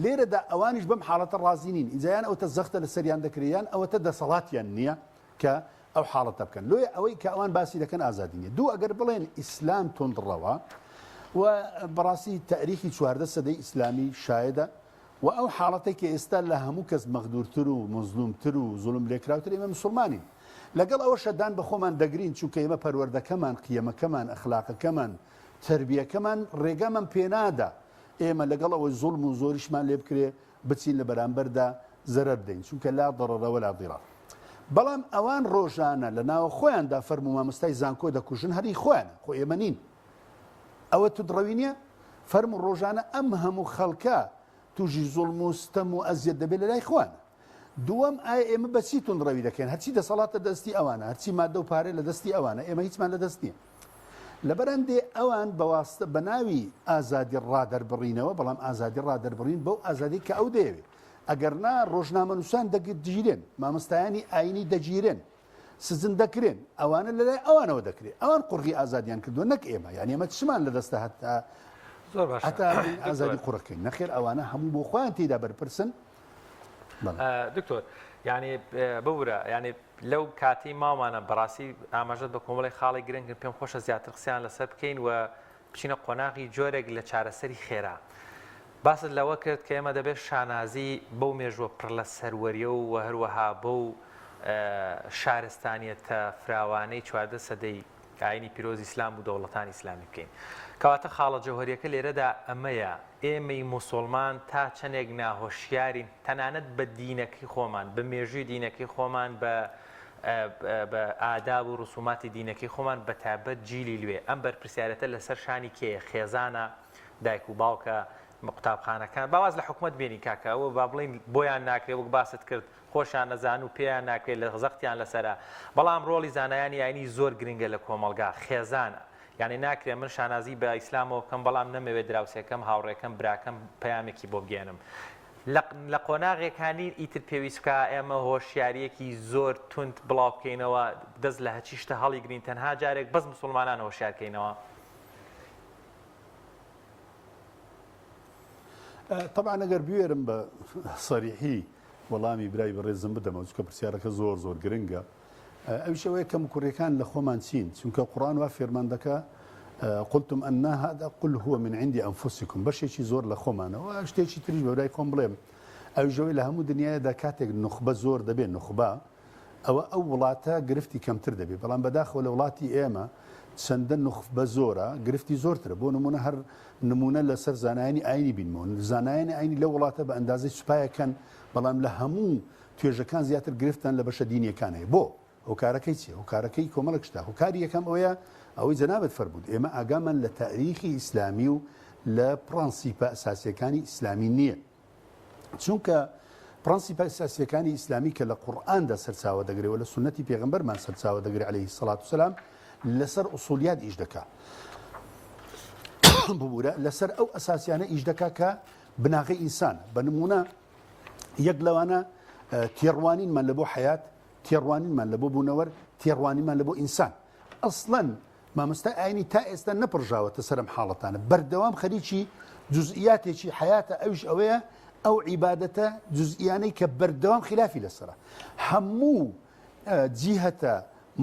لێرەدا ئەوانیش بەم حاڵەتە رازینین ئیجایان ئەوتە زەختە لە سەریان دەکریان ئەوەتە دەسەڵاتیان نییە کە ئەو حاڵەتە بکەن لۆی ئەوەی کە ئەوان باسی دەکەن ئازادی نیە دوو ئەگەر بڵێن ئیسلام تۆندڕەوە و بەڕاستی تاریخی 14 سەدەی ئیسلامی شایدە و ئەو حاڵەتێک کە ئێستا لە هەموو کەس مەغدورتر و مەزلومتر و زوڵم لێکراوتر ئێمە مسلمانین لەگەڵ ئەوە شەدان بە خۆمان دەگرین چونکە ئێمە پەروەردەکەمان قیەمەکەمان ئەخلاقەکەمان تربیەکەمان ڕێگەمان پێنادا ئێمە لەگەڵ ئەوەی زوڵم و زۆریشمان لێ بکرێ بچین لە بەرامبەردا زەرەر بدەین چونکە لا ضەرەرە ولا ضیرار بەڵام ئەوان ڕۆژانە لە ناوە خۆیاندا فەرموو مامۆستای زانکۆ دەکوژن هەری خۆیانە خۆ ئێمە نین ئەوە تو دڕەوی نییە فەرموو ڕۆژانە ئەم هەموو خەڵکە توژی زوڵم و ستەم و ئەزیەت دەبێت لە لای خۆیانە دووەم ئایا ئێمە بەچی تونڕەوی دەکەین هەرچی دەسەڵاتە دەستی ئەوانە هەرچی مادە و پارێ لە دەستی ئەوانە ئێمە هیچمان لە دەست نییە لەبەرەندێ ئەوان بەواستە بە ناوی ئازادی ڕادەربڕینەوە بەڵام ئازادی ڕادەربڕین بەو ئازادی کە ئەو دەیەوێت ئەگەرنا ڕۆژنامەنووسان دەگیرێن مامۆستایانی ئاینی دەگیرێن سزن دەکرێن ئەوانە لەلای ئەوانەوە دەکرێت ئەوان قوڕی ئازادیان کردو نەک ئێمە یعنی ئێمە چمان لە دەستە زۆر باش هەتا ئازادی قوڕەکەین نەخێر ئەوانە هەموو بۆ خۆیان تێدا بەرپرسن دکتۆر یعنی ببورە ینی لەو کاتی ماوانە بەڕاستی ئاماژەت بە کۆمەڵی خاڵی گرنگن پێم خۆشە زیاتر قسەیان لەسەر بکەین و بچینە قۆناغی جۆرێک لە چارەسەری خێرا باست لەوە کرد کە ئێمە دەبێت شانازی بەو مێژوە پڕ لە سەروەریە و هەروەها بەو شارستانیەتە فراوانەی 14 سەدەی ئاینی پیرۆزی ئیسلام و دەوڵەتانی ئیسلامی بکەین کەواتە خاڵە جەوهەریەکە لێرەدا ئەمەیە ئێمەی موسڵمان تا چەندێک ناهۆشیارین تەنانەت بە دینەکەی خۆمان بە مێژووی دینەکەی خۆمان بە ئاداب و ڕسوماتی دینەکەی خۆمان بە تایبەت جیلی لوێ ئەم بەرپرسیارەتە لەسەر شانی کێ خێزانە دایک و باوکە قوتابخانەکان باواز لە حکوومەت بێنی کاکە ئەوە با بڵین بۆیان ناکرێت وەک باست کرد خۆشیان نەزان و پێیان ناکرێت لە زەختیان لەسەرە بەڵام ڕۆڵی زانایانی ئاینی زۆر گرنگە لە کۆمەلگا خێزانە یعنی ناکرێت من شانازی بە ئیسلامەوە بکەم بەڵام نەمەوێت دراوسێکەکەم هاوڕێکەم براکەم پەیامێکی بۆ بگێنم لە قۆناغێکانی ئیتر پێویست بکە ئێمە هۆشیاریەکی زۆر تند بڵاو بکەینەوە دەست لە هەچی شتە هەڵی گرین تەنها جارێک بەس موسڵمانان هۆشیارکەینەوە طبعا ئەگەر بوێرم بە سەریحی وەڵامی برای بەڕێزم بدەمە چکە پرسیارەکە زۆر زۆر گرنگە ئەوشەوەی کەم کوڕەکان لە خۆمان چین چونکە قورآن وا فێرمان دەکە قلتم أن هذا قل هو من عند أنفسكم بەشێکی زۆر لە خۆمانەوە شتێکی تریش بەورای خۆم بڵێم ئەوژەوەی لە هەموو دنیادا کاتێک نخبە زۆر دەبێت نخبە ئەو وڵاتە گرفتی کەمتر دەبێت بەڵام بەداخەوە لە وڵاتی ئێمە چەندە نخبە زۆرە گرفتی زۆرترە بۆ نمونە هەر نمونە لەسەر زانایانی ئاینی بینمەوە زانایانی ئاینی لە وڵاتە بە ئەندازەی سوپایەکەن بەڵام لە هەموو توێژەکان زیاتر گرفتن لە بەشە دینیەکان هەیە بۆ هۆکارەکەی چیە هۆکارەکەی کۆمەڵک شتا هۆکاری یەکەم ئەوەیە ئەوەی جەنابەت فەرموود ئێمە ئاگامان لە تاریخی ئیسلامی و لە پرەنسیپە ئەساسیەکانی ئیسلامی نییە چونکە پرەنسیپە ئەساسیەکانی ئیسلامی کە لە قورئاندا سەرچاوە دەگرێت و لە سونەتی پێغەمبەرمان سەرچاوە دەگرێت عەلەیهی سەڵات وسەلام لەسەر ئوسولیات ئیش دەکات ببوورە لەسەر ئەو ئەساسیانە ئیش دەکات کە بناغی ئینسان بە نمونە یەک لەوانە تێڕوانینمان لە بۆ حەیات تێڕوانینمان لە بۆ بوونەوەر تێڕوانینمان لە بۆ ئینسان ئەسڵەن مامۆستا ئاینی تا ئێستا نەپڕژاوەتە سەرم حاڵەتانە بەردەوام خەریکی جزئیاتێکی حیاتە ئەوش ئەوەیە ئەو عیبادەتە جزئیانەی کە بەردەوام خلافی لەسرە هەموو جیهەتە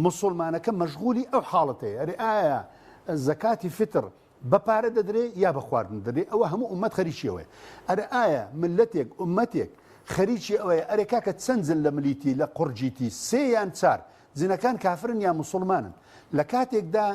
مسلمانەکە مەشغولی ئەو حاڵەتەیە ئەرێ ئایا زەکاتی فتر بەپارە دەدرێ یا بە خواردن دەدرێ ئەوە هەموو ئومەت خەریکیەوەی ئەرێ ئایا ملەتێک ئومەتێک خەریکی ئەوەیە ئەرێ کاکە چەند زن لە ملیتی لە قورجیتی سێ یان چار زینەکان کافرن یا مسلمانن لە کاتێکدا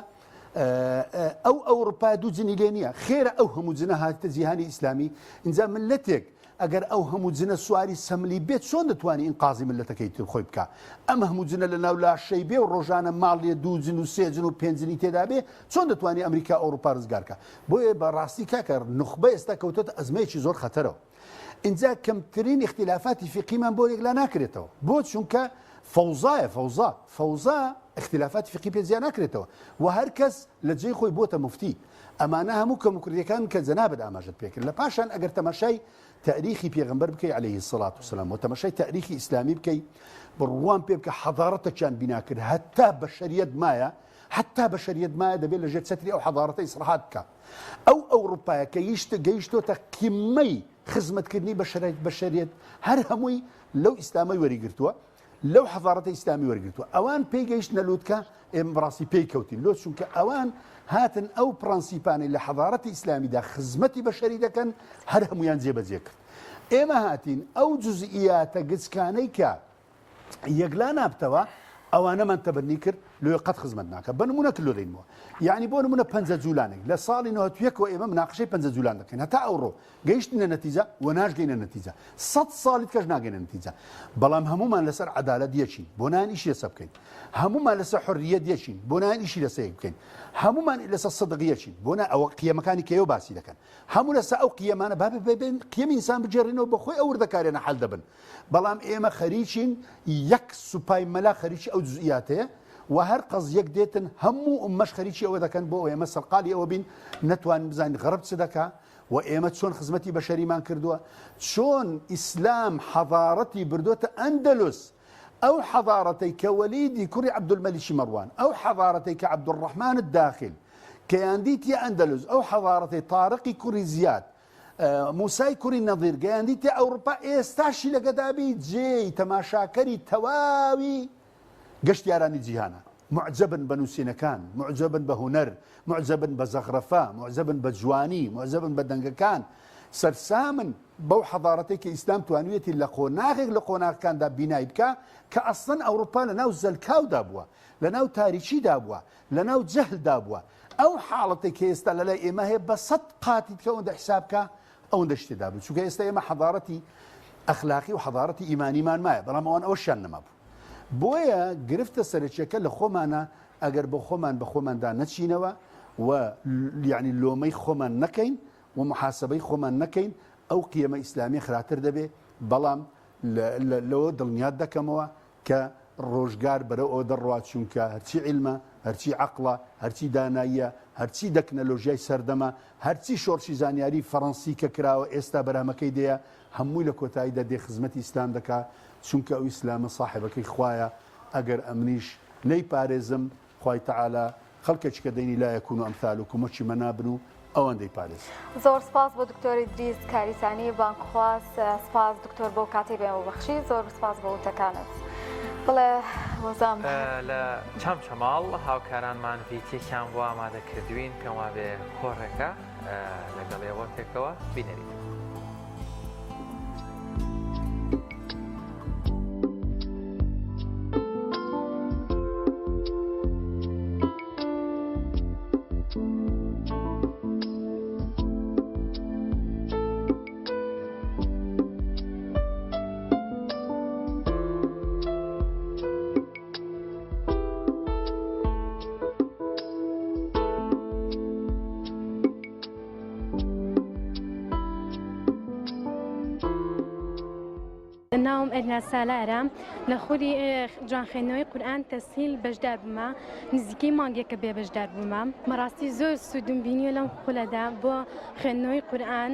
ئەو ئەوروپا دوو جنی لێ نییە خێرە ئەو هەموو جنە هاتە جیهانی ئیسلامی اینجا ملەتێک ئەگەر ئەو هەموو جنە سواری سەملی بێت چۆن دەتوانانی ئینقازی ملەتەکەی تر خۆی بکە ئەم هەموو جنە لە ناو لاشەی بێ و ڕۆژانە ماڵیە دوو جن و سێ جن و پێنجنی تێدا بێ چۆن دەتوانانی ئەمریکا ئەوروپا ڕزگارکە بۆیە بەڕاستی کاکە نخبە ئێستا کەوتۆتە ئەزمەیەکی زۆر خەتەرەوە اینجا کەمترین اختلافاتی فقیمان بۆ یەکلا ناکرێتەوە بۆ چونکە فەوزایە فەوزا اختلافاتی فقی پێ زیان ناکرێتەوە و هەر کەس لە جێی خۆی بۆتە مفتی ئەمانە هەموو کەموکردیەکان کە جەنابەت ئاماژەت پێکرد لە پاشان ئەگەر تەماشای تاریخی پێغەمبەر بکەی عليه الصلاة والسلام و تەماشای تاریخی ئیسلامی بکەی بڕوان پێ بکە حەضارەتێکیان بیناکرد هەتا بەشەریەت مایە دەبێت لە ژێر چەتری ئەو حەضارەتە ئیسراحات بکە ئەو ئەوروپایە کە گەیشتۆتە قیمەی خزمەتکردنی بەشەریەت هەر هەمووی لەو ئیسلامەی وەریگرتووە لەو حەضارەتە ئیسلامی وەرگرتووە ئەوان پێی گەیشتە لووتکە ئێمە بەڕاستی پێی کەوتین لۆ چونکە ئەوان هاتن ئەو پرەنسیپانەی لە حەضارەتی ئیسلامیدا خزمەتی بەشەری دەکەن هەر هەمویان جێبەجێ کرد ئێمە هاتین ئەو جوزئیاتە گچکانەی کە یەکلا نابتەوە ئەوانەمان تەبەنی کرد لێ قەت خزمەت ناکە بە نمونە کلۆ دەینەوە یعنی بۆ نمونە 5 جوولانێک لە ساڵی 91ەوە ئێمە مناقشەی 5 جوولان دەکەین هەتا ئەوڕۆ گەیشتنە نەتیجە و ناشگەینە نەتیجە 100 ساڵیت کەش ناگەینە نەتیجە بەڵام هەمومان لەسەر عەدالەت یەکین بۆ نان ئیشی لەسەر بکەین هەمومان لەسەر حڕیەت یەکین بۆ نان ئیشی لەسەر بکەین هەمومان لەسەر سەدق یەکین بۆ نا ئەوە قیەمەکانی کەیەوە باسی دەکەن هەموو لەسەر ئەو قیەمانە بابێن قیەمی ئینسان بجێڕینەوە بە خۆی ئەو وردەکارێنە حەل دەبن بەڵام ئێمە خەریکین یەک سوپای مەلا خەریکی ئەو جزئیاتەیە و هەر قەزیەک دێتن هەموو ئومەش خەریکی ئەوە دەکەن بۆ ئێمە سەرقالی ئەوە بین نەتوانین بزانین غەرب چ دەکا و ئێمە چۆن خزمەتی بەشەریمان کردووە چۆن ئیسلام حەضارەتی بردووەتە ئەندەلوس ئەو حەضارەتەی کە وەلیدی کوڕی عەبدولمەلیکی مەڕوان ئەو حەضارەتەی کە عەبدوڕەحمان الداخل کە یاندیتە ئەندەلوس ئەو حەضارەتەی تارقی کوڕی زیاد موسای کوڕی نەظیر گەیاندیتە ئەوروپا ئێستاشی لەگەدابی جێی تەماشاکەری تەواوی گەشتیارانی جیهانە معجبن بە نووسینەکان معجبن بە هونەر معجبن بە زەخرەفە معجبن بە جوانی معجبن بە دەنگەکان سەرسامن بەو حەضارەتەی کە ئیسلام توانوێتی لە قۆناغێک لە قۆناغەکاندا بینای بکە کە ئەسڵەن ئەوروپا لە ناو زەلکاودا بووە لە ناو تاریکیدا بووە لە ناو جەهلدا بووە ئەو حاڵەتێک کە ئێستا لەلای ئێمە هەیە بە 100 قاتی کە ئەوەندە حسابکە ئەوەندە شتێدا بوو چونکە ئێستا ئێمە حەضارەتی ئەخلاقی و حەضارەتی ئیمانیمان مایە بەڵام ئەوان ئەوەشیان نەما بوو بۆیە گرفتە سەرچیەکە لە خۆمانە ئەگەر بە خۆماندا نەچینەوە و یعنی لۆمەی خۆمان نەکەین و محاسبەی خۆمان نەکەین ئەو قیەمە ئیسلامی خراتر دەبێ بەڵام لەوە دڵنیات دەکەمەوە کە ڕۆژگار بەرەو ئەو دەڕوات چونکە هەرچی عیلمە هەرچی عەقڵە هەرچی داناییە هەرچی تەکنەلۆژیای سەردەمە هەرچی شۆڕشی زانیاری فەڕەنسی کە کراوە ئێستا بەرامەکەی دەیە هەمووی لە کۆتاییدا دێ خزمەتی ئیسلام دەکات چونکە ئەو ئیسلامە صاحبەکەی خوایە ئەگەر ئەمنیش نەیپارێزم خوای تەعالا خەڵکێکی کە دەینی لا یەکونو ئەمثالوکم وەکی مە نابن و ئەوان دەیپارێز زۆر سپاس بۆ دکتۆری دریس کاریسانی بانکخواست سپاس دکتۆر بۆ کاتی پێمە بەخشی زۆر سپاس بۆ وتەکانت بڵێ وەزام لە چەمچەماڵ هاوکارانمان ڤیتێکیان بۆ ئامادە کردوین پێم وابێ کۆڕێکە لەگەڵێەوە پێکەوە بینەریت ناوم ئەرنا سالارە لە خۆری جوانخێنەوەی قورئان تەسهیل بەشدار بوومە نزیکەی مانگێکە بێ بەشدار بوومە بەڕاستی زۆر سوودم بینیوە لەم خولەدا بۆ خوێندنەوەی قورئان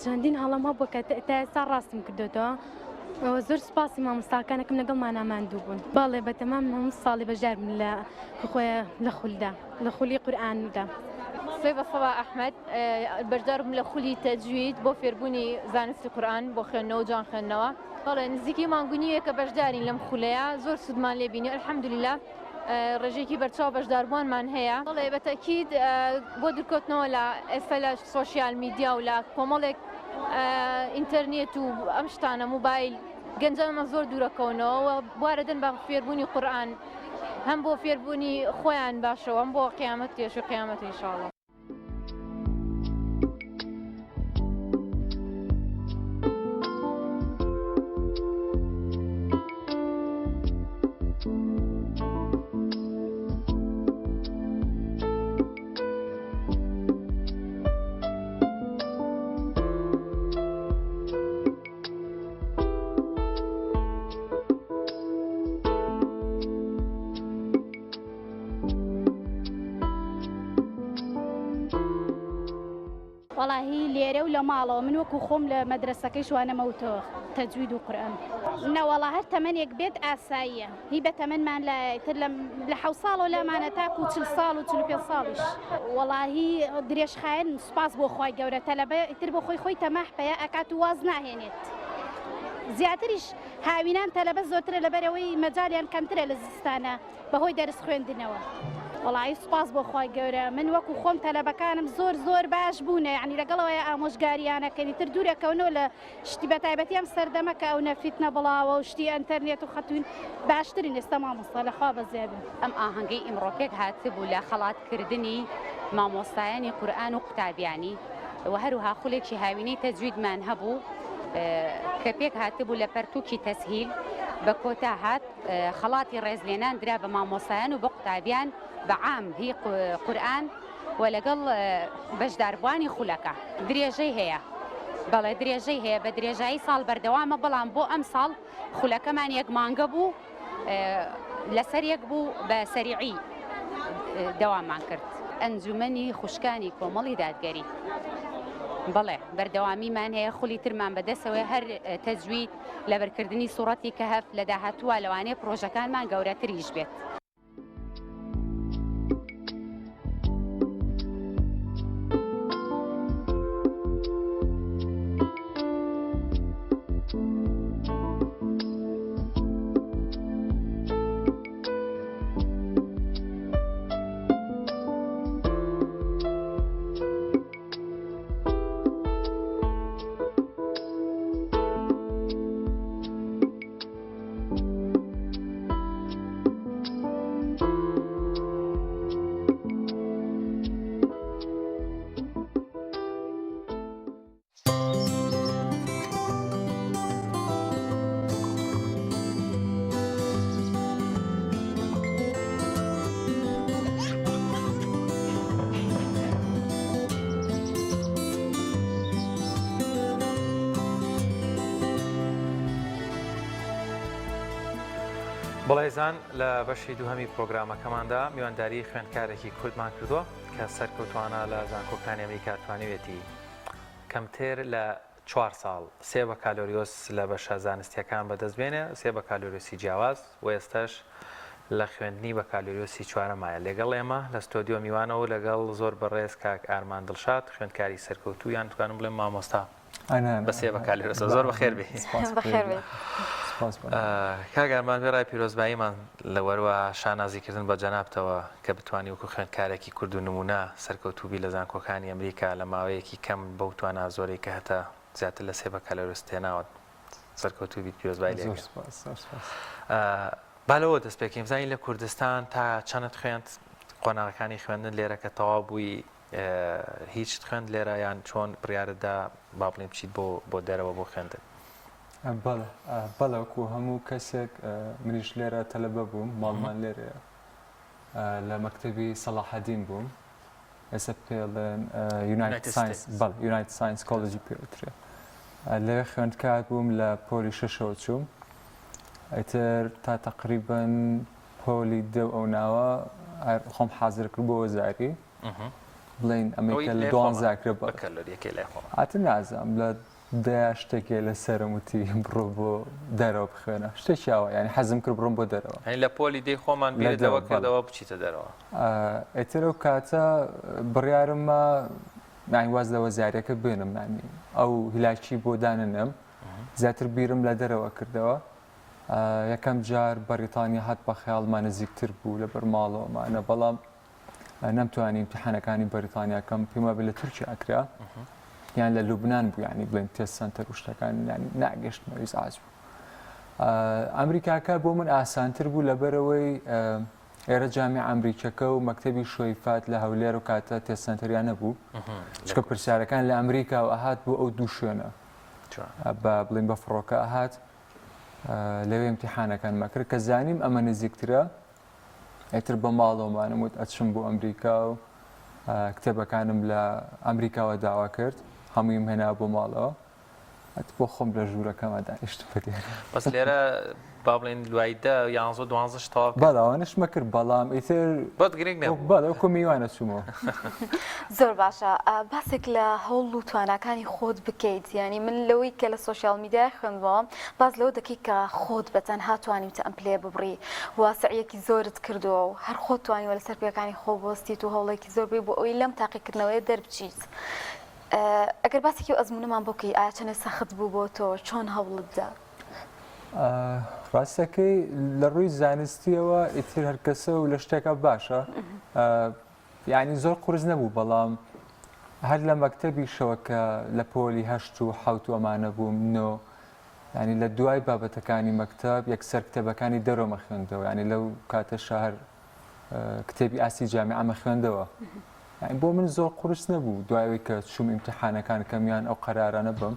چەندین هەڵەم هەبوو کە تا ئێستا ڕاستم کردوتەوە زۆر سپاسی مامۆستاکانەکەم لەگەڵمان ئاماندوو بوون باڵێ بەتەمام هەموو ساڵی بەشدار بوون لە خۆیان لە خولدا لە خولی قورئاندا. صيبة صبا أحمد بەشدارم لە خولی تەجوید بۆ فێربوونی زانستی قورئان بۆ خوێندنەوە و جوان خوێندنەوە. بەڵێ نزیکی مانگونیوە کە بەشدارین لەم خولەیە زۆر سوودمان لێ بینی الحەمدولیلا ڕێژێکی بەرچاو بەشداربوونمان هەیە. بەڵێ بەتەکید بۆ دوورکەوتنەوە لە ئێستا لە سۆشیال میدیا و لە کۆمەڵێک ئینتەرنێت و ئەم شتانە موبایل گەنجانمە زۆر دوورەکەونەوە بوارەدەن بە فێربوونی قورئان هەم بۆ فێربوونی خۆیان باشەوە هەم بۆ قیامەت تێش و قیامەت ئینشاءڵڵا. والله لێرە و لە ماڵەوە من وەکو خۆم لە مەدرسەکەی شوانەمەوتەوە تەجوید و قورئان نەوەڵا هەر تەمەنێک بێت ئاساییە هی بە تەمەنمان لە 7 ساڵەوە لەمانە تاکو 40 ساڵ و 45 ساڵیش وەڵاهی درێژخایەن سوپاس بۆ خۆی گەورە تەلەبە ئیتر بۆ خۆی تەماح پێە ئەکات و واز ناهێنێت زیاتریش هاوینان تەلەبە زۆرترە لەبەرەوەی مەجالیان کەمترە لە زستانە بەهۆی دەرس خوێندنەوە. وڵی سوپاس بۆ خۆی گەورە من وەکو خۆم تەلەبەکانم زۆر باش بوونە یعنی لەگەڵەوەی ئامۆژگاریانەکەنی تر دوورەکەونەوە لە شتی بە تایبەتی ئەم سەردەمەکە ئەو نەفیتنە بڵاوە و شتی ئەنتەرنێت و خەتوین باشترین ئێستا مامۆستا لەخوا بەزیێبن. ئەم ئاهەنگەی ئیمڕۆپێک هاتبوو لە خەڵاتکردنی مامۆستایانی قورئان و قوتابیانی و هەروها خولێکی هاوینەی تەجویدمان هەبوو کە پێک هاتبوو لە پەرتووکی تەسهیل بە کۆتا هات خەڵاتی ڕێزلێنان درا بە مامۆسایان و بە قوتابیان بەعام هی قورئان و لەگەڵ بەشداربوانی خولەکە درێژەی هەیە بەڵێ درێژەی هەیە بە درێژایی ساڵ بەردەوامە بەڵام بۆ ئەم ساڵ خولەکەمان یەک مانگە بوو لەسەر یەک بوو بە سەریعی دەوامان کرد. ئەنجومەنی خوشکانی کۆمەڵی دادگەری بەڵێ بەردەوامیمان هەیە خولی ترمان بەدەستەوەی هەر تەجوید لەبەرکردنی سوڕەتی کەهەف لە داهاتووە لەوانەیە پرۆژەکانمان گەورەتریش بێت. بەڵێزان لە بەشی دووهەمی پرۆگرامەکەماندا میوانداری خوێندکارێکی کوردمان کردووە کە سەرکەوتوانە لە زانکۆکانی ئەمریکا توانیوێتی کەمتر لە 4 ساڵ 3 بەکالۆریۆس لە بەشە زانستیەکان بەدەستبێنێ 3 بەکالۆریۆسی جیاواز و ئێستاش لە خوێندنی بەکالۆریۆسی 4مایە لەگەڵ ئێمە لە ستۆدیۆ میوانەوە لەگەڵ زۆر بەڕێز کاک ئارمان دڵشاد خوێندکاری سەرکەوتوو یان توانم بڵێم مامۆستا بە 3 بەکالۆریۆس زۆر بەخێر بێ. کاگەرمان بێڕای پیرۆزباییمان لە وەروە شانازیکردن بە جەنابتەوە کە بتوانانی وەکو خوێندکارێکی کورد و نمونە سەرکەوتوبی لە زانکۆکانی ئەمریکا لە ماوەیەکی کەم بەو توانە زۆرەی کە هەتا زیاتر لە 3 بەکالۆریۆس تێناوە سەرکەوتوبی پیرۆزبای لێ. بالەوە دەست پێکەین زانی لە کوردستان تا چەندت خوێند قۆناغەکانی خوێندن لێرە کە تەواو بووی هیچ خوێند لێرە یان چۆن بڕیارەتدا با بڵێم بچیت بۆ دەرەوە بۆ خوێندن؟ بەڵەوەکو هەموو کەسێک منیش لێرە تەلەبە بووم ماڵمان لێرەیە لە مەکتەبی سەلاحەدین بووم ئێستا پێڵێن یونایتد ساینس کۆلێجی پێوترێ لەوێ خوێندکار بووم لە پۆلی 6ەوە چووم ئیتر تا تقریبن پۆلی 2 ئەو ناوە خۆم حازر کرد بۆ وەزاری بڵین ئەمریکا لە 12 کرد هاتن نازانم لە دا شتێکی لەسەرم وتی بڕۆ بۆ دەرەوە بخوێنە شتێکیاوە ینی حەزم کرد بڕۆم بۆ دەرەوە لە پۆلی دەی خۆمان بێتەوە کردەوە بچیتە دەرەوە ئێتر ئەو کاتە بڕیارممە ناوواز لەوە زاریەکە بێنم نانی ئەو هیلاکی بۆ داننم زیاتر بیرم لە دەرەوە کردەوە یەکەم جار بەریتانیا هات بە خەیاڵمان نزیکتر بوو لە بەرماڵەوەمانە بەڵام نەمتوانی امتحانەکانی بەریتانیاکەم پێما بێ لە تورکیا ئەکرا یان لە لوبناان بوو ینی بڵێن تێست سنتەر و شتەکان ناگەشتمەوەی ئاز بوو ئەمریکاکە بۆ من ئاسانتر بوو لەبەرەوەی ئێرە جامی ئەمریکەکە و مەکتەبی شۆیفات لە هەولێر و کاتە تێستسەنتەریان نەبوو چکە پرسیارەکان لە ئەمریکا و ئەهات بوو ئەو دوو شوێنە بە بڵین بە فڕۆکە ئەهات لەوێ امتحانەکان مەکرد کە زانیم ئەمە نزیکترە ئێتر بە ماڵەوەمانم وت ئەچم بۆ ئەمریکا و کتێبەکانم لە ئەمریکاوە داوا کرد هەموویم هێنا بۆ ماڵەوە بۆ خۆم لە ژوورەکەمە دانیشت بەدێن بەس لێرە با بڵێن دوای 11 شتاوە بەڵاوانش مەکرد بەڵام ئیتر بەت گرنگ بەڵەوکو میوانە چوومەوە زۆر باشە باسێک لە هەوڵ و توانەکانی خۆت بکەیت ینی من لەوەی کە لە سوۆسیال میدیای خوێندەوە باز لەوە دەکەی کە خۆت بەتەنها توانیتە ئەم پلێ ببڕی واسعیەکی زۆرت کردووە و هەر خۆت توانیوە لەسەر پێەکانی خۆ بۆستیت و هەوڵێکی زۆر بێ بۆ ئەوی لەم تاقیکردنەوەی دەربچیت ئەگەر باسێکی ئەزمونەمان بۆکەی ئایا چەنە سەخت بوو بۆ تۆ چۆن هەوڵتدا ڕاستەکەی لە ڕووی زانستیەوە ئیتر هەر کەسە و لە شتێکە باشە یعنی زۆر قورس نەبوو بەڵام هەر لە مەکتەبی شەوەکە لە پۆلی هەشت و حوت و ئەمانە بووم نۆ ینی لە دوای بابەتەکانی مەکتەب یەکسەر کتێبەکانی دەرۆمە خوێندەوە ینی لەو کاتە شەهر کتێبی ئاسی جامیعەمە خوێندەوە بۆ من زۆر قورس نەبوو دوایەوەی کە چوم ئیمتحانەکان کەمیان ئەو قەرارانە بم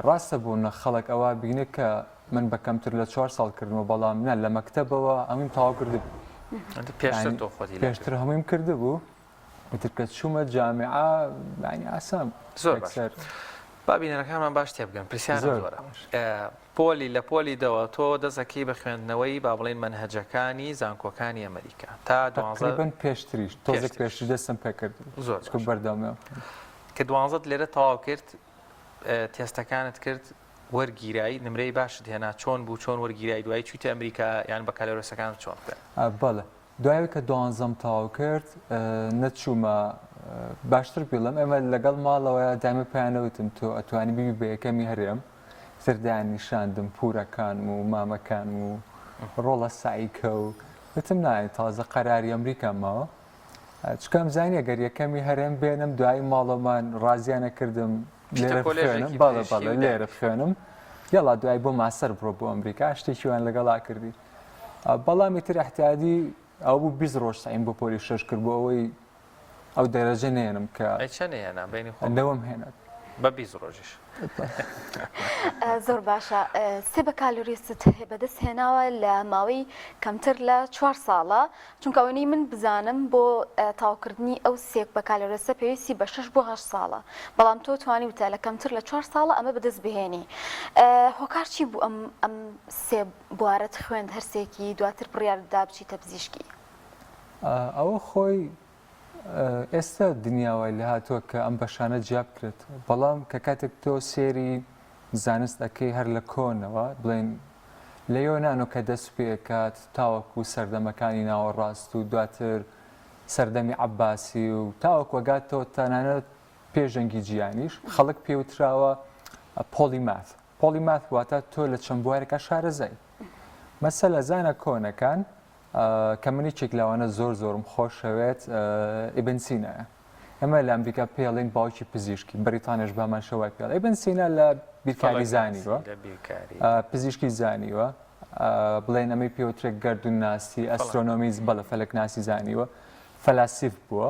ڕاستە بوو نە خەڵک ئەوە بینێ کە من بە کەمتر لە 4 ساڵ کردمەوە بەڵام نە لە مەکتەبەوە ئەمیم تاوا کرد پێشتر هەموویم کرده بوو وتر کە چوومە جامیعە ئاسام زۆر بابینەکانمان باش تێ بگەن پرسیارە زۆرە پۆلی لە پۆلیدەوە تۆ دەستەکەی بە خوێندنەوەی با بڵێن منهەجەکانی زانکۆکانی ئەمریکا تا تقریباً پێشتریش تۆزێک پێشتر دەستم پێکرد زۆر بەردەوامەوە کە 12 لێرە تەواو کرد تێستەکانت کرد وەرگیرایی نمرەی باشت هێنا چۆن بوو چۆن وەرگیرایی دوای چویتە ئەمریکا یان بە کالۆرەسەکان چۆن کرد بەڵێ دوایەوە کە 12م تەواو کرد نەچوومە باشتر بڵم ئێمە لەگەڵ ماڵەوەی دامە پێیانەوتم تۆ ئەتوانی بیبی بە یەکەمی هەرێم سردیان نیشاندم پورەکان و مامەکان و ڕۆڵە سایکە و وتم نایە تازە قەراری ئەمریکامەوە چکەم زانانی ئەگەر یەکەمی هەرێم بێنم دوای ماڵەمان ڕازیانە کردم لێرە بخوێنم بەڵێ لێرە بخوێنم یاڵا دوای بۆ ماسەر بڕۆ بۆ ئەمریکا شتێکیوان لەگەڵا کردی بەڵامی تر احتیادی ئەو بوو 20 ڕۆژ سایم بۆ پۆلی شەش کرد بۆ ئەوەی ئەو دەرەجە نێنم کە نەوەم هێنات بە 20 ڕۆژیش زۆر باشە سێ بە کالۆریست بەدەست هێناوە لە ماوەی کەمتر لە 4 ساڵە چونکە ئەوەی من بزانم بۆ تاوکردنی ئەو سێک بە کالۆرەسە پێویستی بە 6 بۆ 8 ساڵە بەڵام تۆ توانی وتە لە کەمتر لە 4 ساڵە ئەمە بەدەست بهێنی هۆکار چی بوو ئەم سێ بوارەت خوێند هەرسێکی دواتر بڕیاردا بچیتە پزیشکی ئەوە خۆی ئێستا دنیاوای لە هاتووە کە ئەم بەشانە جیاب کرێت بەڵام کە کاتێک تۆ سێری زانست ئەەکەی هەر لە کۆنەوە بڵێن لەیەوە نانۆ کە دەست پێکات تاوەکو سەردەمەکانی ناوەڕاست و دواتر سەردەمی عەباسی و تاوەکو وەگاتەوە تەنانەت پێشەنگی جیانیش خەڵک پێوتراوە پۆلیماث واتە تۆ لە چەند بوارێکە شارەزای مەسەلە زانە کۆنەکان کە منیچێک لەوانە زۆرم خۆشەوێت ئیبن سینایە ئەمە لە ئەمریکا پێڵین باوکی پزیشکی بەریتانیش بامان شەوای پێڵ ئیبن سینا لە بیرکاری زانیوە پزیشکی زانیوە بڵێن ئەمەی پێوترێک گەردون ناسی ئەسترۆنۆمیز بەڵە فەلک ناسی زانیوە فەلاسیف بووە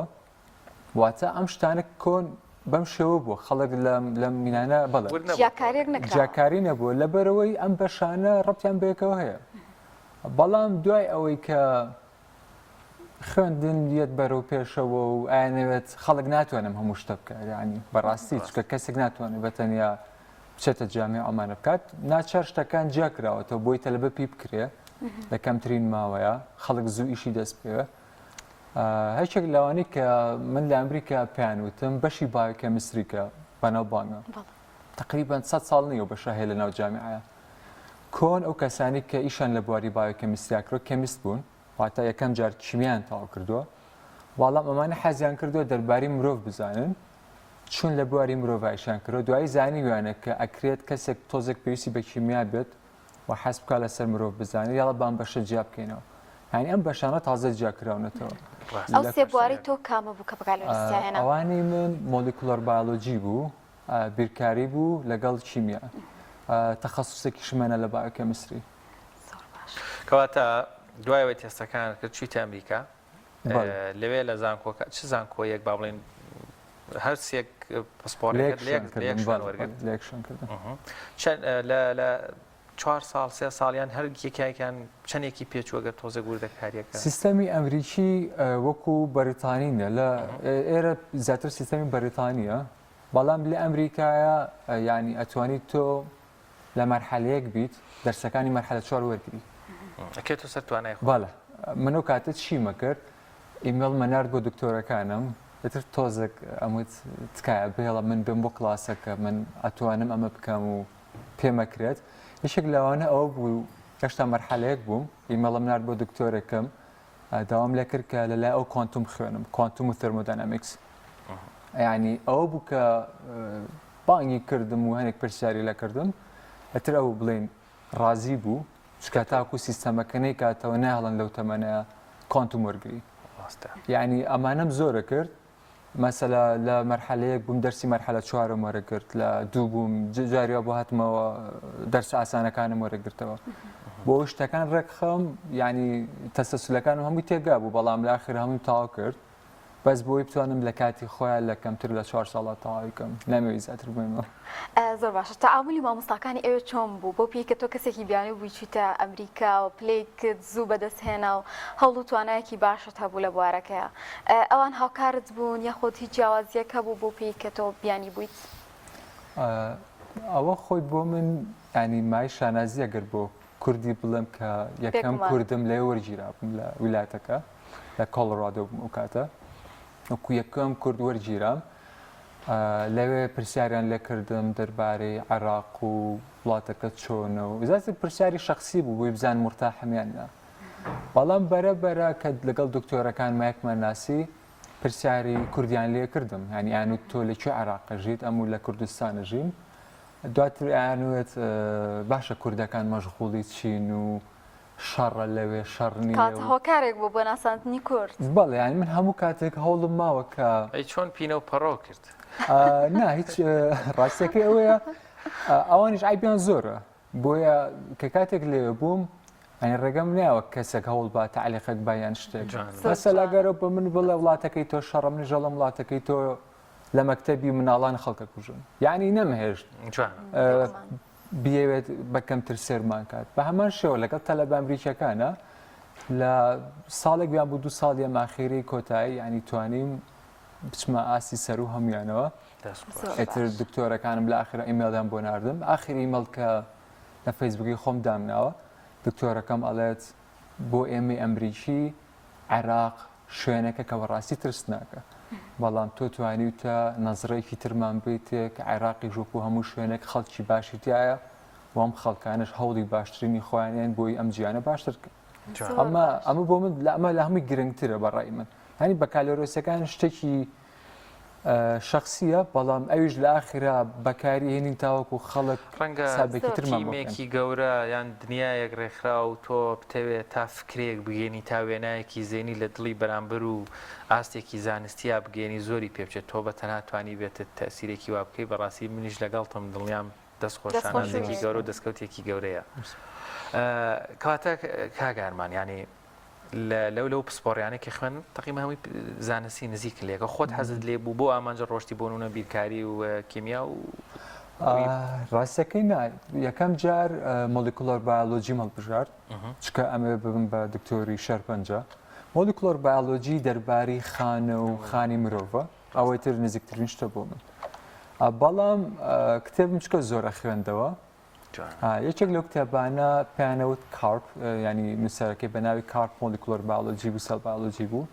واتە ئەم شتانە کۆن بەم شێوە بووە خەڵک لە مینانە بەڵێ جیاکاری نەبووە لەبەرەوەی ئەم بەشانە ڕەبتیان بەیەکەوە هەیە بەڵام دوای ئەوەی کە خوێندن یەت بەرەو پێشەوە و ئاەوێت خەڵک ناتوانم هەموو شتە بکات ینی بەڕاستی چکە کەسێک ناتوانێت بەتەنیا بچێتە جامی ئەمانە بکات ناچار شتەکان جیاکراوەتەوە بۆی تەلەبە پێی بکرێ لە کەمترین ماوەیە خەڵک زوو ئیشی دەست پێوە هەرچێک لەوانی کە من لە ئەمریکا پێیان وتم بەشی باوکە میسریکە بەناو بانگە تقریبا 100 ساڵ نییە بەشە هەیە لە ناو جامیعەیە کۆن ئەو کەسانی کە ئیشان لە بواری بایۆکەمیستریا کرۆ کەمیست بوون واتە یەکەم جار کیمیان تاوا کردووە وەڵام ئەمانە حەزیان کردووە دەربارەی مرۆڤ بزانن چون لە بواری مرۆڤایشان کردەوە دوایی زانیویانە کە ئەکرێت کەسێک تۆزێک پێویستی بە کیمیا بێت و حەز بکات لەسەر مرۆڤ بزانێت یاڵە بام بەشە جیا بکەینەوە یعنی ئەم بەشانە تازە جیاکراونەتەوە ئەو سێ بواری تۆ کامە بوو کە بەکارهێنا ئەوانی من مۆلیکولۆر بایۆلۆجی بوو بیرکاری بوو لەگەڵ کیمیا تەخەسوسێکی شمێنە لە بایۆکەمیستری کەواتە دوایەوەی تێستەکان کرد چیتە ئەمریکا لەوێ لە زانکۆکە چ زانکۆیەک با بڵێن هەرسێک پسپۆرێک لێکشان کردن لە 4 ساڵ 3 ساڵیان هەر یەکیان چەندێکی پێچووەگە تۆزە گوردەکاریەکە سیستەمی ئەمریکی وەکو بەریتانینە لە ئێرە زیاتر سیستەمی بەریتانیە بەڵام لە ئەمریکایە ینی ئەتوانیت تۆ لە مەرحەلەیەک بیت دەرسەکانی مەرحەلە 4 وەرگری ئەکێت سەر توانای باڵە منەوە کاتت چیمە کرد ئیمێڵ مەنارد بۆ دکتۆرەکانم دەتر تۆزێک ئەمت تکایە بێڵە من بم بۆ کلاسەکە من ئەتوانم ئەمە بکەم و پێمەکرێت یەشێک لەوانە ئەوە بوو هێشتا مەرحەلەیەک بووم ئیمێڵە منارد بۆ دکتۆرەکەم داوام لێ کرد کە لەلای ئەو کوانتوم خوێنم کوانتوم و تەرمۆداینامیکس ینی ئەوە بوو کە بانگی کردم و هەنێک پرسیاری لە کردم ئەتر ئەو بڵێن ڕازی بوو چکە تاکو سیستەمەکەنەی کاتەوە ناهڵن لەو تەمەنەیە کوانتوم وەرگری یعنی ئەمانەم زۆرە کرد مەسەلا لە مەرحەلەیەک بووم دەرسی مەرحەلە 4 وەرەگرت لە 2 بووم جاریوە بۆ هاتمەوە دەرس ئاسانەکانم وەرەگرتەوە بۆ شتەکان ڕێکخەم ینی تەسەسولەکانم هەمووی تێگا بوو بەڵام لە ئاخر هەمووی تاوا کرد بەس بۆی بتوانم لە کاتی خۆیان لە کەمتر لە 4 ساڵە تەواویکەم نامەوێت زیاتر بمەوە زۆر باشە تەعاملی مامۆستاکانی ئێوە چۆن بوو بۆ پێی کە تۆ کەسێکی بیانی بووی چیتە ئەمریکا و پلەی کرد زوو بەدەستهێنا و هەوڵ و توانایەکی باشت هەبوو لە بوارەکەیە ئەوان هاوکارت بوون یاخۆت هیچ جیاوازیەک هەبوو بۆ پێی کە تۆ بیانی بوویت ئەوە خۆی بۆ من ینی مای شانازی ئەگەر بۆ کوردی بڵێم کە یەکەم کوردم لێ وەرگیرا بووم لە ویلایەتەکە لە کۆڵڕادۆ بووم ئەو کاتە وەکو یەکەم کورد وەرگیرام لەوێ پرسیاریان لێکردم دەربارەی عێراق و وڵاتەکە چۆنە و زیاتر پرسیاری شەخسی بوو بۆی بزان مرتاحەمیانە بەڵام بەرەبەرە کە لەگەڵ دکتۆرەکان مایەکمان ناسی پرسیاری کوردیان لێ کردم ینی ئەنووت تۆ لەکوێ عێراق ژیت ئەموو لە کوردستانە ژین دواتر ئەیانوێت باشە کوردەکان مەشغوڵی چین و شەڕە لەوێ شەڕنی هۆکارێک بۆ بۆ ناساندنی کورد بەڵێ ینی من هەموو کاتێک هەوڵم ماوە کە چۆن پینە و پەڕۆ کرد نا هیچ ڕاستیەکەی ئەوەیە ئەوانیش ئایبیان زۆرە بۆیە کە کاتێک لێوێ بووم ئەنی ڕێگەم نایوە کەسێک هەوڵ بە تعلیقێک بایان شتێک مەسەلاگەرە بە من بڵێ وڵاتەکەی تۆ شەڕە منی ژەڵە وڵاتەکەی تۆ لە مەکتەبی مناڵان خەڵکە کوژن یعنی نەمەهێشت بیەوێت بەکەمتر سێرمان کات بە هەمان شێوە لەگەڵ تەلەبە ئەمریکیەکانە لە ساڵێک بیان بوو 2 ساڵی ئەماخیری کۆتایی ینی توانیم بچمە ئاسی سەر و هەمویانەوە ئێتر دکتۆرەکانم لە ئاخرە ئیمێڵدان بۆ ناردم ئاخری ئیمێڵ کە لە فەیسبووکی خۆم دامناوە دکتۆرەکەم ئەڵێت بۆ ئێمە ئەمریکی عێراق شوێنەکە کە بەڕاستی ترسناکە بەڵام تۆ توانیتە نەزڕێکی ترمان بیتێ کە عێراقی ژوپ و هەموو شوێنێک خەڵکی باشیتایە وام خەڵکانش هەوڵی باشترینی خۆیانیان بۆی ئەم جیانە باشتر ئەمە بۆ من ئەمە لە هەمووی گرنگترە بەڕای من هەنی بەکالۆرۆسەکان شتێکی شخصیە بەڵام ئەویش لە ئاخرا بەکاری هێنین تاوەکو خەڵک ڕەنگەتیمێکی گەورە یان دنیایەک ڕێکخرا و تۆ بتەوێت تا فکرێک بگەێنی تا وێنایەکی زێنی لە دڵی بەرامبەر و ئاستێکی زانستیە بگەێنی زۆری پێ بچێت تۆ بە تەنها توانی بێتت تەسیرێکی وا بکەی بەڕاستی منیش لەگەڵتم دڵنیام دەستخۆشانەزێکی گەورە و دەستکەوتێکی گەورەیە کاتە کاگارمان ینی لەو پسپۆڕیانێکی خوێن تەقیمە هەمووی زانستی نزیک لێکە خۆت حەزت لێ بوو بۆ ئامانجە ڕۆشتی بۆنونە بیرکاری و کیمیا و ڕاستەکەی یەکەم جار مۆلیکولۆر بایۆلۆجی هەڵبژارد چکە ئەمێ ببم بە دکتۆری شەرپەنجە مۆلیکولۆر بایۆلۆجی دەرباری خانە و خانی مرۆڤە ئەوەی تر نزیکترین شتە بۆ من بەڵام کتێبم چکە زۆرە خوێندەوە یەکێک لەو کتێبانە پێیانەوت کارپ ینی نووسەرەکەی بە ناوی کارپ مۆلیکولۆر بایۆلۆجی و سەل بایۆلۆجی بوو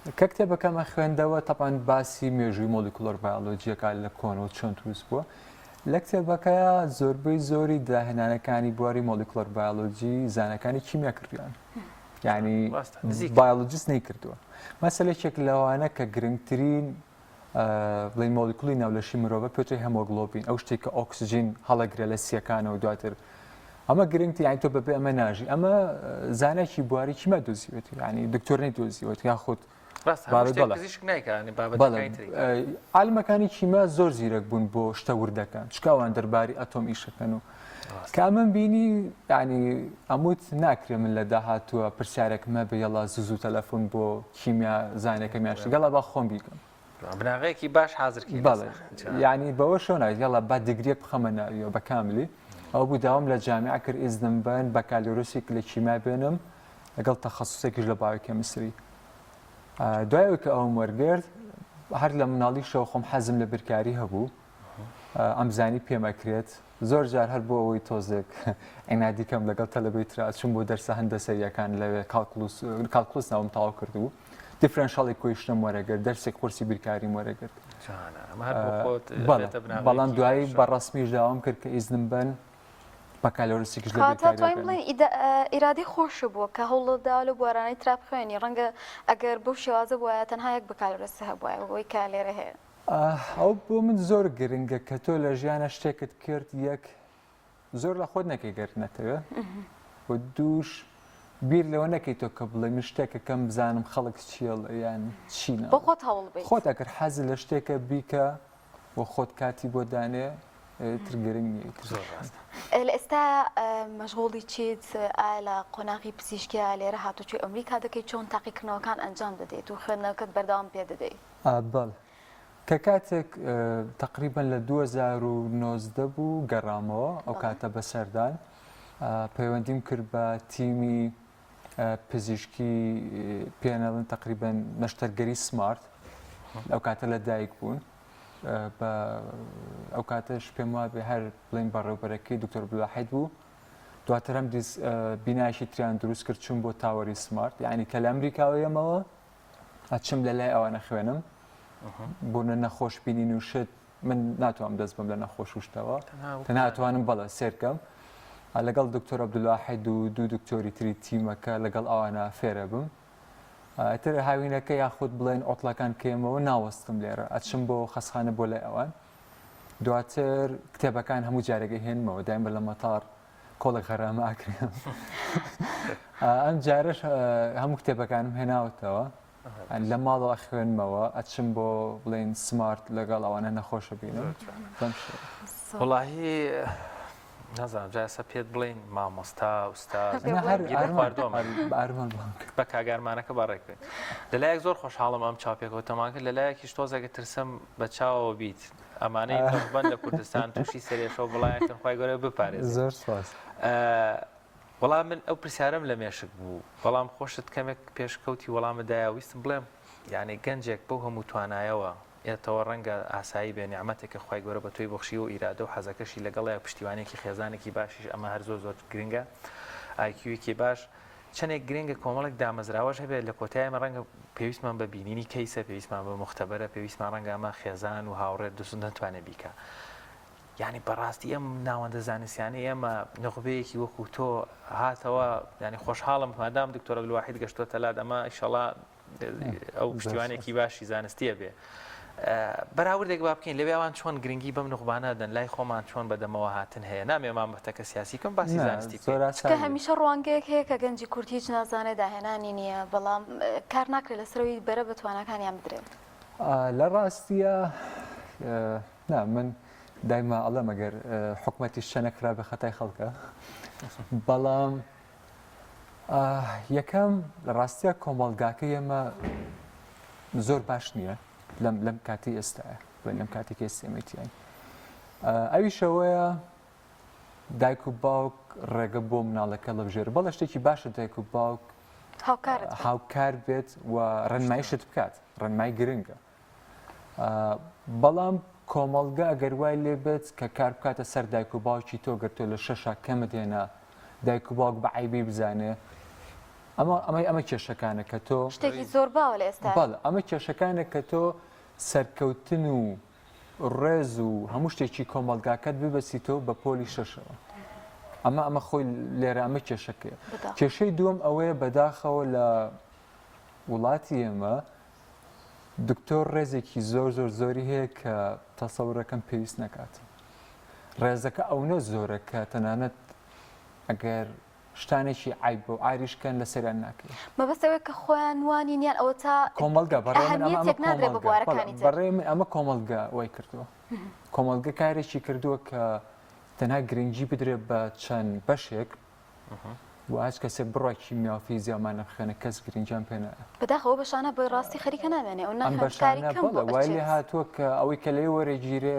کە کتێبەکەمە خوێندەوە تەپان باسی مێژووی مۆلیکولۆر بایۆلۆجیەکە لە کۆنەوە چۆن دروست بووە لە کتێبەکەیە زۆربەی زۆری داهێنانەکانی بواری مۆلیکولۆر بایۆلۆجی زانەکانی کیمیا کردویان یعنی بایۆلۆجیست نەیکردووە مەسەلێکێک لەوانە کە گرنگترین بڵین مۆلیکولی ناولەشی مرۆڤە پێوتری هەمۆگلۆبین ئەو شتێک کە ئۆکسجین هەڵەگرە لە سیەکانەوە دواتر ئەمە گرنگتی یانی تۆ بەبێ ئەمە ناژی ئەمە زانێکی بواری کیمە دۆزیوێتی ینی دکتۆر نەیدۆزیوێت یاخود عالمەکانی کیمە زۆر زیرەک بوون بۆ شتە وردەکان چکاوان دەرباری ئەتۆم ئیشەکەن و کە من بینی ینی ئەموت ناکرێ من لە داهاتووە پرسیارێکمە بە یەڵا زوو تەلەفۆن بۆ کیمیا زانەکەمیاشت گەڵا با خۆم بیکەم بناغەیەکی باش حاضرکی ینی بەوە شۆنایت گەڵا با دیگرێک بخەمە ناویەوە بە کاملی ئەو بوو داوام لە جامعە کرد ئیزنم بن بەکالۆرۆسێک لە کیمیا بێنم لەگەڵ تەخەسوسێکیش لە باوکێمیستری دوایەوە کە ئەوم وەرگرت هەر لە مناڵیشەوە خۆم حەزم لە برکاری هەبوو ئەمزانی پێمەکرێت زۆر جار هەر بۆ ئەوەی تۆزێک عینادیکەم لەگەڵ تەلەبەی ترا چون بۆ دەرسە هەندەسەریەکان لەوێ کالکولوس ناوم تاوا کردو دیفرەنشاڵی کۆیشتم وەرەگرت دەرسێک قورسی بیرکاریم وەرەگرت بەڵام دوایی بەڕەسمیش داوام کرد کە ئیزنم بن بەکالۆرسێکیش لە ئیرادی خۆش بووە کە هەوڵدا لە بوارانەی ترا بخوێنی ڕەنگە ئەگەر بەو شێوازە بووە تەنها یەک بەکالۆرەسە هەبووە ئەوەی کا لێرە هەیە ئەو بۆ من زۆر گرنگە کە تۆ لە ژیانە شتێکت کرد یەک زۆر لە خۆت نەکەی گەرنەتەوە بۆ دووش بیر لەوە نەکەی تۆ کە بڵێ من شتێکەکەم بزانم خەڵک چیڵ یان چینە بۆ خۆت هەوڵ بێت خۆت ئەگەر حەزی لە شتێکە بیکە بۆ خۆت کاتی بۆ دانێ ترگرنگی لە ئێستا مەشغوڵی چیت لە قۆناغی پزیشکیە لێرە هاتوچی ئەمریکا دەکەی چۆن تاقیکردنەوەکان ئەنجام دەدەیت و خوێندنەوەکەت بەردەوام پێ دەدەیت بەڵ کە کاتێک تقریبا لە 2019 بوو گەڕامەوە ئەو کاتە بەسەردان پەیوەندیم کرد بە تیمی پزیشکی پێنەڵن تقریبا نەشتەرگەری سمارت ئەو کاتە لە دایک بوون ئەو کاتەش پێم وابێ هەر بڵین بەڕێوبەرەکەی دکتۆر بلاحید بوو دواتر ئەم بینایشی تریان دروست کرد چوون بۆ تاوەری سمارت یعنی کە لە ئەمریکاوەیەمەوە ئەچم لە لای ئەوانە خوێنم بۆنە نەخۆش بینین و شت من ناتوانم دەست بم لە نەخۆش وشتەوە ناتوانم بەڵە سێرکەم لەگەڵ دکتۆر عەبدولاحید و دوو دکتۆری تری تیمەکە لەگەڵ ئەوانە فێرە بم تر هاوینەکە یاخود بڵێن ئۆتڵەکان کێمەوە ناوەستم لێرە ئەچم بۆ خەسخانە بۆ لای ئەوان دواتر کتێبەکان هەموو جارێکی هێنمەوە دایم بە لە مەتار کۆڵی خەرامە ئاکرێم ئەم جارش هەموو کتێبەکانم هێناوتەوە لە ماڵەوە خوێنمەوە ئەچم بۆ بڵێن سمارت لەگەڵ ئەوانە نەخۆشە بینم وڵاهی نازانم جاسە پێت بڵین مامۆستا ئوستاز بە کاگارمانەکە بەڕێکرد لەلایەک زۆر خۆشحاڵم ئەم چاپێکەوە تەمان کرد لەلایەکیش تۆزەگە ترسم بە چاوەوە بیت ئەمانەی بند لە کوردستان تووشی سەرێشەوە بڵایەکەن خۆی گەورە بپارێت زۆر سپاس وەڵام من ئەو پرسیارم لە مێشک بوو بەڵام خۆشت کەمێک پێشکەوتی وەڵامەدایە ویستم بڵێم یعنی گەنجێک بەو هەموو توانایەوە ئێتەوە ڕەنگە ئاسایی بێ نیعمەتێکە خۆی گەورە بە تۆی بەخشی و ئیرادە و حەزەکەشی لەگەڵ پشتیوانێکی خێزانێکی باشیش ئەمە هەر زۆر زۆر گرنگە ئایکیوێکی باش چەندێک گرنگە کۆمەڵێک دامەزراوەش هەبێت لە کۆتایمە ڕەنگە پێویستمان بە بینینی کەیسە پێویستمان بە مختبەرە پێویستمان ڕەنگە ئەمە خێزان و هاوڕێت دووسن نەتوانێت بیکە یعنی بەڕاستی ئەم ناوەندە زانستیانەی ئێمە نەخبەیەکی وەکو تۆ هاتەوە ینی خۆشحاڵم مادام دکتۆر عەبدولواحید گەشتۆتە لات ئەمە ئیشەڵا ئەو پشتیوانێکی باشی زانستیە بێ بەراوردێک با بکەین لەوێ ئەوان چۆن گرنگی بەم نخبانە دەن لای خۆمان چۆن بەدەمەوە هاتن هەیە نامێ مامەتەکە سیاسی کەم باسی زانستی کە هەمیشە ڕوانگەیەک هەیە کە گەنجی کورتی هیچ نازانێت داهێنانی نییە بەڵام کار ناکرێت لەسەرەوەی بەرە بەتوانەکانیان بدرێت لە ڕاستیە من دایما ئەڵێم ئەگەر حکومەتی شەنەکرا بە خەتای خەڵکە بەڵام یەکەم لە ڕاستیە کۆمەڵگاکەی ئێمە زۆر باش نییە لەم کاتی ئێستاە لەم کاتێکی ئێستێمەتیان ئەویشەوەیە دایک و باوک ڕێگە بۆ مناڵەکە لە بژێر بەڵە شتێکی باشە دایک و باوک هاوکار بێت و ڕێنماییشت بکات ڕێنمای گرنگە بەڵام کۆمەڵگە ئەگەر وای لێ بێت کە کار بکاتە سەر دایک و باوکی تۆ گەر تۆ لە شەشە کەمت هێنا دایک و باوک بە عیبی بزانێ ئەمە کێشەکانە کە تۆ شتێکی زۆر باوە لە ئێستا بەڵێ ئەمە کێشەکانە کە تۆ سەرکەوتن و ڕێز و هەموو شتێکی کۆمەلگاکەت ببەسیتەوە بە پۆلی شەشەوە ئەمە خۆی لێرە ئەمە کێشەکەیە کێشەی دووەم ئەوەیە بەداخەوە لە وڵاتی ئێمە دکتۆر ڕێزێکی زۆری هەیە کە تەسەورەکەم پێویست نەکات ڕێزەکە ئەوە زۆرە کە تەنانەت ئەگەر شتانێکی عیب و ئاریشکەن لە سەریان ناکەێت مەبەستەوەی کە خۆیان وانینیان ئەوە تا کۆمەلگا بەڕێ من ئەمە کۆمەلگا وای کردووە کۆمەلگە کارێکی کردووە کە تەنها گرنگجی بدرێت بە چەند بەشێک و هەچ کەسێک بڕای کیمیا و فیزیامانە بخێنە کەس گرنگیان پێ نایە بەداخەوە بەشانە بە ڕاستی خەریکە نامێنێ ئەو ئەم بەشانە بەڵێ وای لێ هاتووە کە ئەوەی کە لێ وەرەگیرێ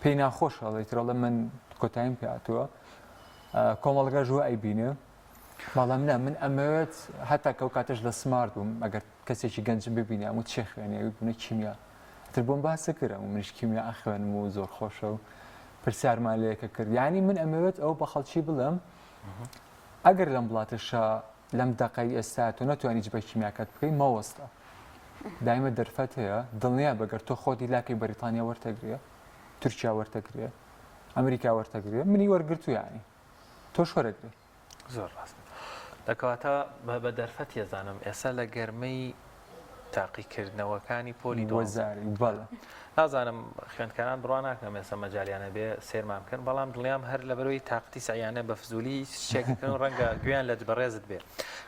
پێی ناخۆشە ئەڵێترەڵە من کۆتاییم پێ هاتووە کۆمەڵگە ژوە ئەیبینێ بەڵام نە من ئەمەوێت هەتا کەو کاتەش لە سمارت بووم ئەگەر کەسێکی گەنجم ببینێ ئەمە چێ خوێنێ بوونە کیمیا تر بۆم باسە کردم و منیش کیمیا ئەخوێنم و زۆر خۆشە و پرسیارمان لەیەکە کرد یعنی من ئەمەوێت ئەو بە خەڵکی بڵێم ئەگەر لەم وڵاتەشە لەم دەقەی ئێستا تۆ نەتوانیت بە کیمیاکات بکەی مەوەستە دایمە دەرفەت هەیە دڵنیا بەگەر تۆ خۆتی لاکەی بەریتانیا وەرتەگرێ تورکیا وەرتەگرێ ئەمریکا وەرتەگرێ منی وەرگرتو یانی تۆش وەرەگرێ زۆر ڕاست دەکەواتە بە دەرفەت ێزانم ئێستا لە گەرمەی تاقیکردنەوەکانی پۆلی دۆزاری بەڵە نازانم خوێندکاران بڕوا ناکەم ئێستا مەجالیانە بێ سێرمان بکەن بەڵام دڵیام هەر لە بەرەوەی تاقتی سەیانە بە فزولی شتێکەکەن و ڕەنگە گویان لە بەڕێزت بێ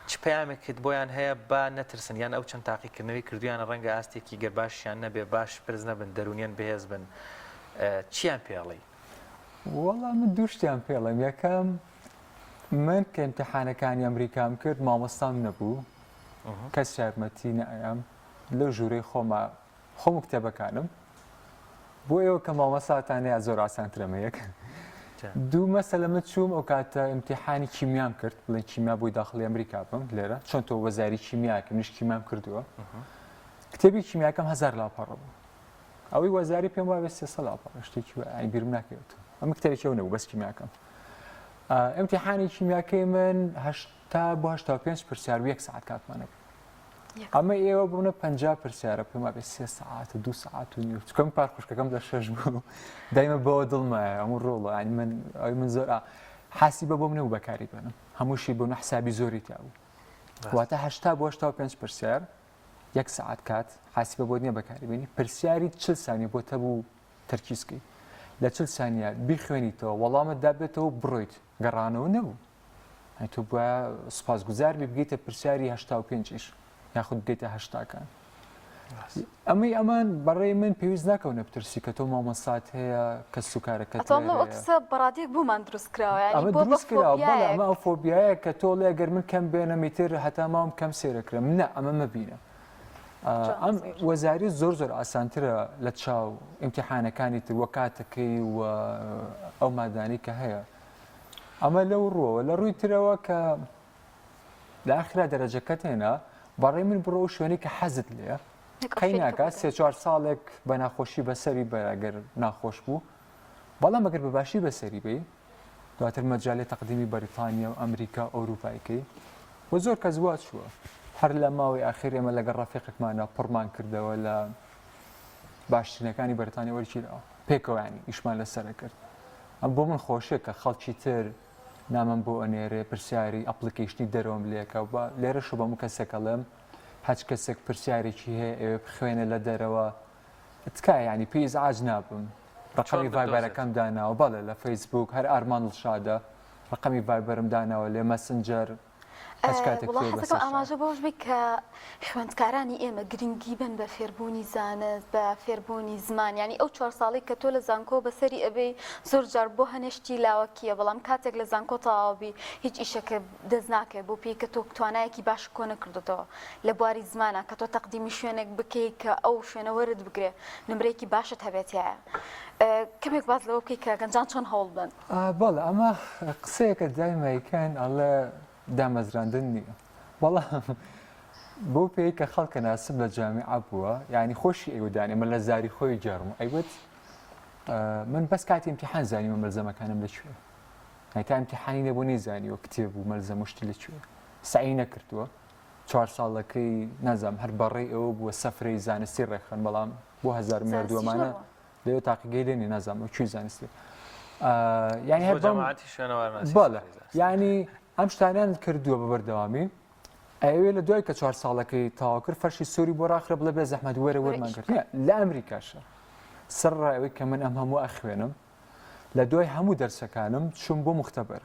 چ پەیامێکت بۆیان هەیە با نەترسن یان ئەو چەند تاقیکردنەوەی کردویانە ڕەنگە ئاستێکی گەرباشیان نەبێ باش پرز نەبن دەرونیان بەهێز بن چیان پێڵی وەڵام من دوو شتیان پێڵم یەکەم من کە ئیمتیحانەکانی ئەمریکام کرد مامۆستام نەبوو کەس یارمەتی نەئەم لەو ژوورەی خۆم و کتێبەکانم بۆ ئێوە کە مامۆستاتانەیە زۆر ئاسانترەمەیەک دوو مەسەلە من چووم ئەو کاتە ئیمتیحانی کیمیام کرد بڵێن کیمیا بۆی داخڵی ئەمریکا بم لێرە چۆن تۆ وەزاری کیمیاکە منیش کیمیام کردووە کتێبی کیمیاکەم 1000 لاپەڕە بوو ئەوەی وەزاری پێم وایە 300 لاپەڕە شتێکی بیرم ناکەوێت ئەمە کتێبێکی ئەو نەبوو بەس کیمیاکەم ئیمتیحانی کیمیاکەی من 80 بۆ 85 پرسیار و 1 ساعت کاتمانە ئەمە ئێوە بوونە 50 پرسیارە پێم وایە 3 ساعت 2 ساعت و نیو چکەم پارخوشکەکەم لە 6 بوو دایمە بەوە دڵمایە ئەموو ڕۆڵە ینی من زۆر حاسی بە بۆم نەبوو بەکاری بێنم هەمووشی بۆ حسابی زۆری تا بوو واتە 80 بۆ 85 پرسیار 1 ساعت کات حاسی بە بۆ نییە بەکاری بێنی پرسیاری 40 ثانیە بۆ تەبوو تەرکیزکەی لە 40 ثانیە بیخوێنیتەوە وەڵامت دابێتەوە بڕۆیت گەڕانەوە نەبوو تۆ بە سوپاسگوزار بگەیتە پرسیاری 85 یاخود بگەیتە 80کان ئەمان بەڕێی من پێویست ناکەونە بترسی کە تۆ مامۆستات هەیە کە سوکارەکەت قسە بەڕادێک بوومان دروست کراوە ئەمە ئەو فۆبیایە کە تۆ لێگەر من کەم بێنە میتر هەتا ماوم کەم سێرەکرم نە ئەمە مەبینە ئەم وەزاری زۆر ئاسانترە لە چاو ئیمتیحانەکانی تر وەکاتەکەی و ئەو مادانی کە هەیە ئەمە لەو ڕۆوە لە ڕووی ترەوە کە لە ئاخرا دەرەجەکەت هێنا بەڕێ من بڕۆ شوێنی کە حەزت لێە قەی ناکات 3-4 ساڵێک بە ناخۆشی بەسەری بەگەر ناخۆش بوو بەڵام ئەگەر بەباشی بەسەری بێ دواتر مەجالی تەقدیمی بەریتانیا و ئەمریکا ئەوروپایکەی و زۆر کەس وا چووە هەر لە ماوەی ئاخر ئێمە لەگەڵ ڕەفیقێکمانە پڕمان کردەوە لە باشترینەکانی بەریتانیا وەرگیرەوە پێکەوە ینی ئیشمان لەسەرە کرد ئەم بۆ من خۆشیە کە خەڵکی تر نامم بۆ ئەنێرێ پرسیاری ئەپلیکیشنی دەرەوەم لێکە بە لێرەش بەمو کەسێکەڵێم هەچ کەسێک پرسیارێکی هەیە ئێوە بخوێنە لە دەرەوە تکای ینی پێی ئازاج نابم ڕقەمی ڤایبەرەکەم داناوە بەڵێ لە فەیسبوک هەر ئارمان دڵشادە ڕقەمی ڤایبەرم داناوە لێ مەسنجەر حەزەکەم ئاماژە بەوەش بێت کە خوێندکارانی ئێمە گرنگی بن بە فێربوونی زانست بە فێربوونی زمان ینی ئەو 4 ساڵی کە تۆ لە زانکۆ بەسەری ئەبێ زۆر جار بۆ هەنێشتی لاوەکیە بەڵام کاتێک لە زانکۆ تەواوبی هیچ ئیشەکە دەست ناکەێت بۆ پێی کە تۆ توانایەکی باش کۆ نەکردێتەوە لە بواری زمانە کە تۆ تەقدیمی شوێنێک بکەیت کە ئەو شوێنە وەرت بگرێ نمرێکی باشت هەبێتایە کەمێک باز لەوە بکەیت کە گەنجان چۆن هەوڵ بن بەڵێ ئەمە قسەیەکە دایمایکەن ئەڵێ دامەزراندن نییە بەڵام بۆ پێی کە خەڵکە ناسب لە جامیعە بووە یعنی خۆشی ئێوەدانی من لە زاری خۆی جارم ئەیوت من بەس کاتی ئیمتیحان زانیوە مەلزەمەکانم لەکوێ تا ئیمتیحانی نەبوو نەیزانیوە کتێب و مەلزەم شتی لەکوێ سعی نەکردووە 4 ساڵەکەی نەزانم هەر بەڕێی ئەوە بووە سەفرەی زانستی ڕێخن بەڵام بۆ هەزار مێردووەمانە لێو تاقیگەی لێنی نەزانم کوێی زانستی یعنی هەر بەڵێ ینی ئەم شتانیان کردووە بە بەردەوامی ئەوێ لە دوای کە 4 ساڵەکەی تاوا کرد فەرشی سووری بۆ ڕاخرە بڵێ بێ زەحمەت وەرە وەرمان کرد لە ئەمریکاشە سەر ڕایەوەی کە من ئەم هەموو ئەخوێنم لە دوای هەموو دەرسەکانم چوم بۆ مختبەر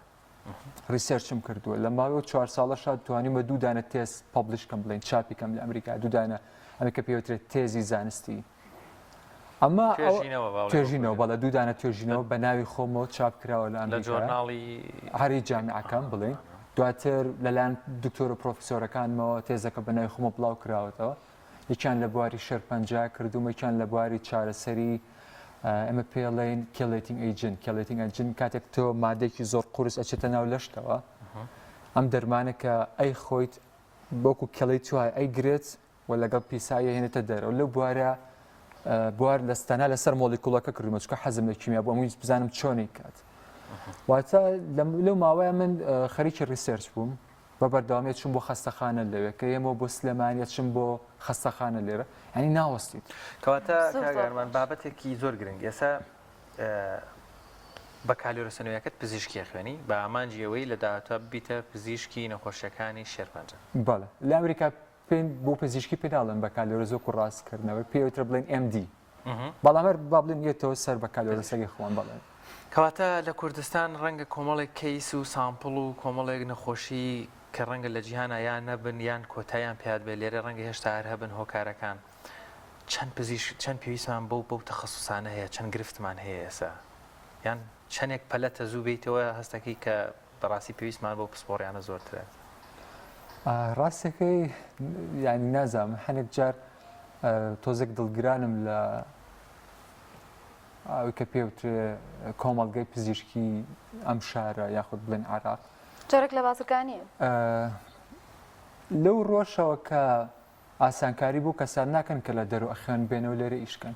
ریسێرچم کردووە لە ماوەی 4 ساڵەشا توانیمە 2 دانە تێز پابلیشکەم بڵێن چاپیکەم لە ئەمریکا 2 دانە ئەمە کە پێوترێت تێزی زانستی ئەمە توێژینەوە بەڵە 2 دانە توێژینەوە بە ناوی خۆمەوە چاپ کراوە لە ئەمریکا جۆرناڵی هەری جامیعەکان بڵێن دواتر لەلایەن دکتۆرە پرۆفیسۆرەکانمەوە تێزەکە بە ناوی خۆمە بڵاو کراوەتەوە یەکیان لە بواری شەرپەنجا کردومە یەکیان لە بواری چارەسەری ئەمە پێڵێن کێڵێتینگ ئەیجنت کێڵێتینگ ئەیجنت کاتێک تۆ مادێکی زۆر قورس ئەچێتە ناو لەشتەوە ئەم دەرمانە کە ئەی خۆیت بۆکو کێڵی توای ئەی گرێت و لەگەڵ پیسایە هێنێتە دەرەوە لەو بوارە بوار لەستانە لەسەر مۆلیکولەکە کردومە چکە حەزم لە کیمیا بۆ ئەمووی بزانم چۆنی کات واتە لەو ماوەیە من خەریکی ریسێرچ بووم بە بەردەوامیت چوم بۆ خەستەخانە لەوێ کە ئێمە بۆ سلێمانیت چم بۆ خەستەخانە لێرە ینی ناوەستیت کەواتە کاگەرمان بابەتێکی زۆر گرنگ ئێستا بە کالۆرەسەنوویەکەت پزیشکی خوێنی بە ئامانجیەوەی لە داهاتوە بیتە پزیشکی نەخۆشیەکانی شێرپەنجە بەڵێ لە ئەمریکا پێین بۆ پزیشکی پێداڵێن بە کالۆرەزۆ و ڕاستکردنەوەی پێوترە بڵێن MD بەڵام با بڵێن یێتەوە سەر بە کالۆرەسەری خۆن بڵێن کەواتە لە کوردستان ڕەنگە کۆمەڵێک کەیس و سامپڵ و کۆمەڵێک نەخۆشی کە ڕەنگە لە جیهانە یان نەبن یان کۆتاییان پێات بێ لێرە ڕەنگە هێشتا هەر هەبن هۆکارەکان چەند پێویستمان بەو تەخەسوسانە هەیە چەند گرفتمان هەیە ئێستا یان چەندێک پەلەتە زوو بیتەوە هەستەکەی کە بەڕاستی پێویستمان بۆ پسپۆڕیانە زۆرترە ڕاستەکەی ینی نازانم هەنێک جار تۆزێک دڵگرانم لە ئەوی کە پێوترێ کۆمەڵگەی پزیشکی ئەم شارە یاخود بڵێن عێراق جارێک لە بازرگانیە لەو ڕۆژەوە کە ئاسانکاری بوو کەسان ناکەن کە لە دەرو ئەخوێن بێنەوە لێرە ئیشکەن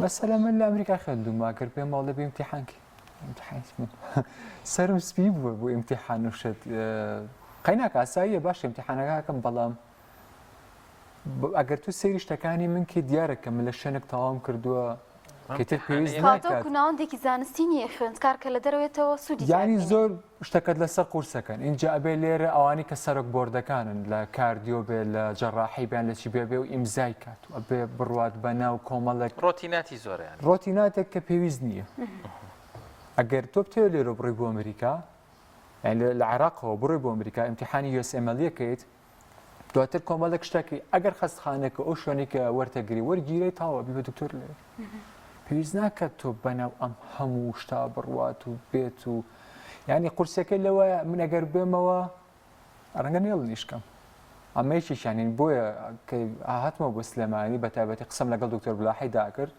مەسەلە من لە ئەمریکا خوێندومە گەر پێم ماڵە بێ ئیمتیحانکی سەرم سپی بووە بۆ ئیمتیحان وشت قەیناکە ئاساییە باش ئیمتیحانەکەکەم بەڵام ئەگەر تو سەیری شتەکانی من کە دیارەکە من لە شوێنێک تەواوم کردووە کەتر پێویست ناکات ناوەندێکی زانستی نییە خوێندکار کە لە دەرەوێتەوە سوودی یانی زۆر شتەکەت لەسەر قورسەکەن اینجا ئەبێ لێرە ئەوانی کە سەرک بۆردەکانن لە کاردیۆ بێ لە جەڕاحی بیان لە چی بێ و ئیمزای کات و ئەبێ بڕوات بە ناو کۆمەڵێک ڕۆتیناتی زۆریان ڕۆتیناتێک کە پێویست نییە ئەگەر تۆ بتێ لێرە بڕی بۆ ئەمریکا لە عێراقەوە بڕی بۆ ئەمریکا ئیمتیحانی USMLەکەیت دواتر کۆمەڵێک شتێکی ئەگەر خەستخانەکە ئەو شوێنی کە وەرتەگری وەرگیرەی تاوە بی بە دکتۆر لێ پێویست ناکات تۆ بەناو ئەم هەموو شتا بڕوات و بێت و ینی قورسەکەی لەوەیە من ئەگەر بێمەوە ڕەنگە نێڵ نیشکەم ئەمەیەکیشانین بۆیە هاتمەوە بۆ سلێمانی بە تایبەتی قسەم لەگەڵ دکتۆر بلاحیدا کرد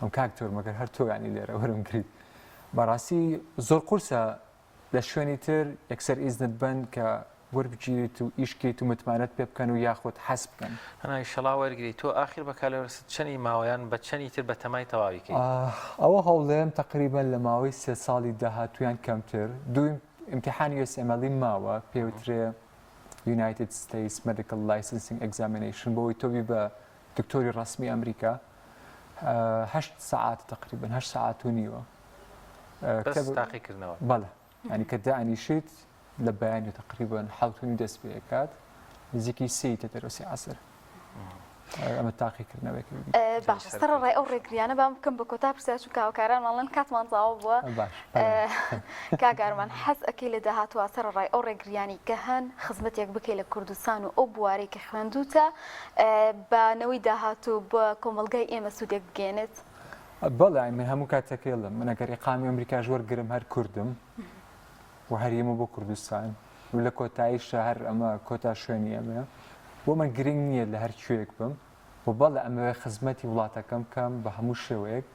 ئەم کاکتۆر مەگەر هەر تۆیانی لێرە وەرم گریت بەڕاستی زۆر قورسە لە شوێنی تر یەکسەر ئیزنت بن کە وەربگیریت و ئیشکیت و متمانەت پێ بکەن و یاخۆت حەز بکەن هەنای شەڵا وەرگری تۆ ئاخر بە کالۆرەست چەندی ماوەیان بە چەندی تر بە تەمای تەواویکەی ئەوە هەوڵێم تقریبان لە ماوەی 3 ساڵی داهاتویان کەمتر دوو ئیمتیحانی USMLE ماوە پێوترێ United States Medical Licensing Examination بۆەوەی تۆبی بە دکتۆری ڕسمی ئەمریکا 8 ساعات تقریبا 8 ساعات و نیوە تاقیکردنەوە بەڵێ ینی کە دائنیشیت لە بەیانی تقریبا حوتنی دەست پێکات نزیکی سی تەتەرۆسی عسر ئەمە تاقیکردنەوەی باش سەر ڕای ئەو ڕێگریانە بام بکەم بە کۆتا پرسیاچ و کاوکاران ماڵەن کاتمان تەواو بووە کاگارمان حەز ئەەکەی لە داهاتوە سەر ڕای ئەو ڕێگریانی کە هەن خزمەتێک بکەی لە کوردستان و ئەو بوارەی کە خوێندوتە بەنەوەی داهاتوو بە کۆمەلگای ئێمە سوودێک بگێنێت بەڵێ من هەموو کاتەکەڵم من ئەگەر ئیقامی ئەمریکا وەرگرم هەر کوردم و هەریمە بۆ کوردستان و لە کۆتاییشە هەر ئەمە کۆتا شوێنی ئەمە بۆ من گرنگ نییە لە هەر کوێک بم و بەڵێ ئەمەوێ خزمەتی وڵاتەکەم بکەم بە هەموو شێوەیەک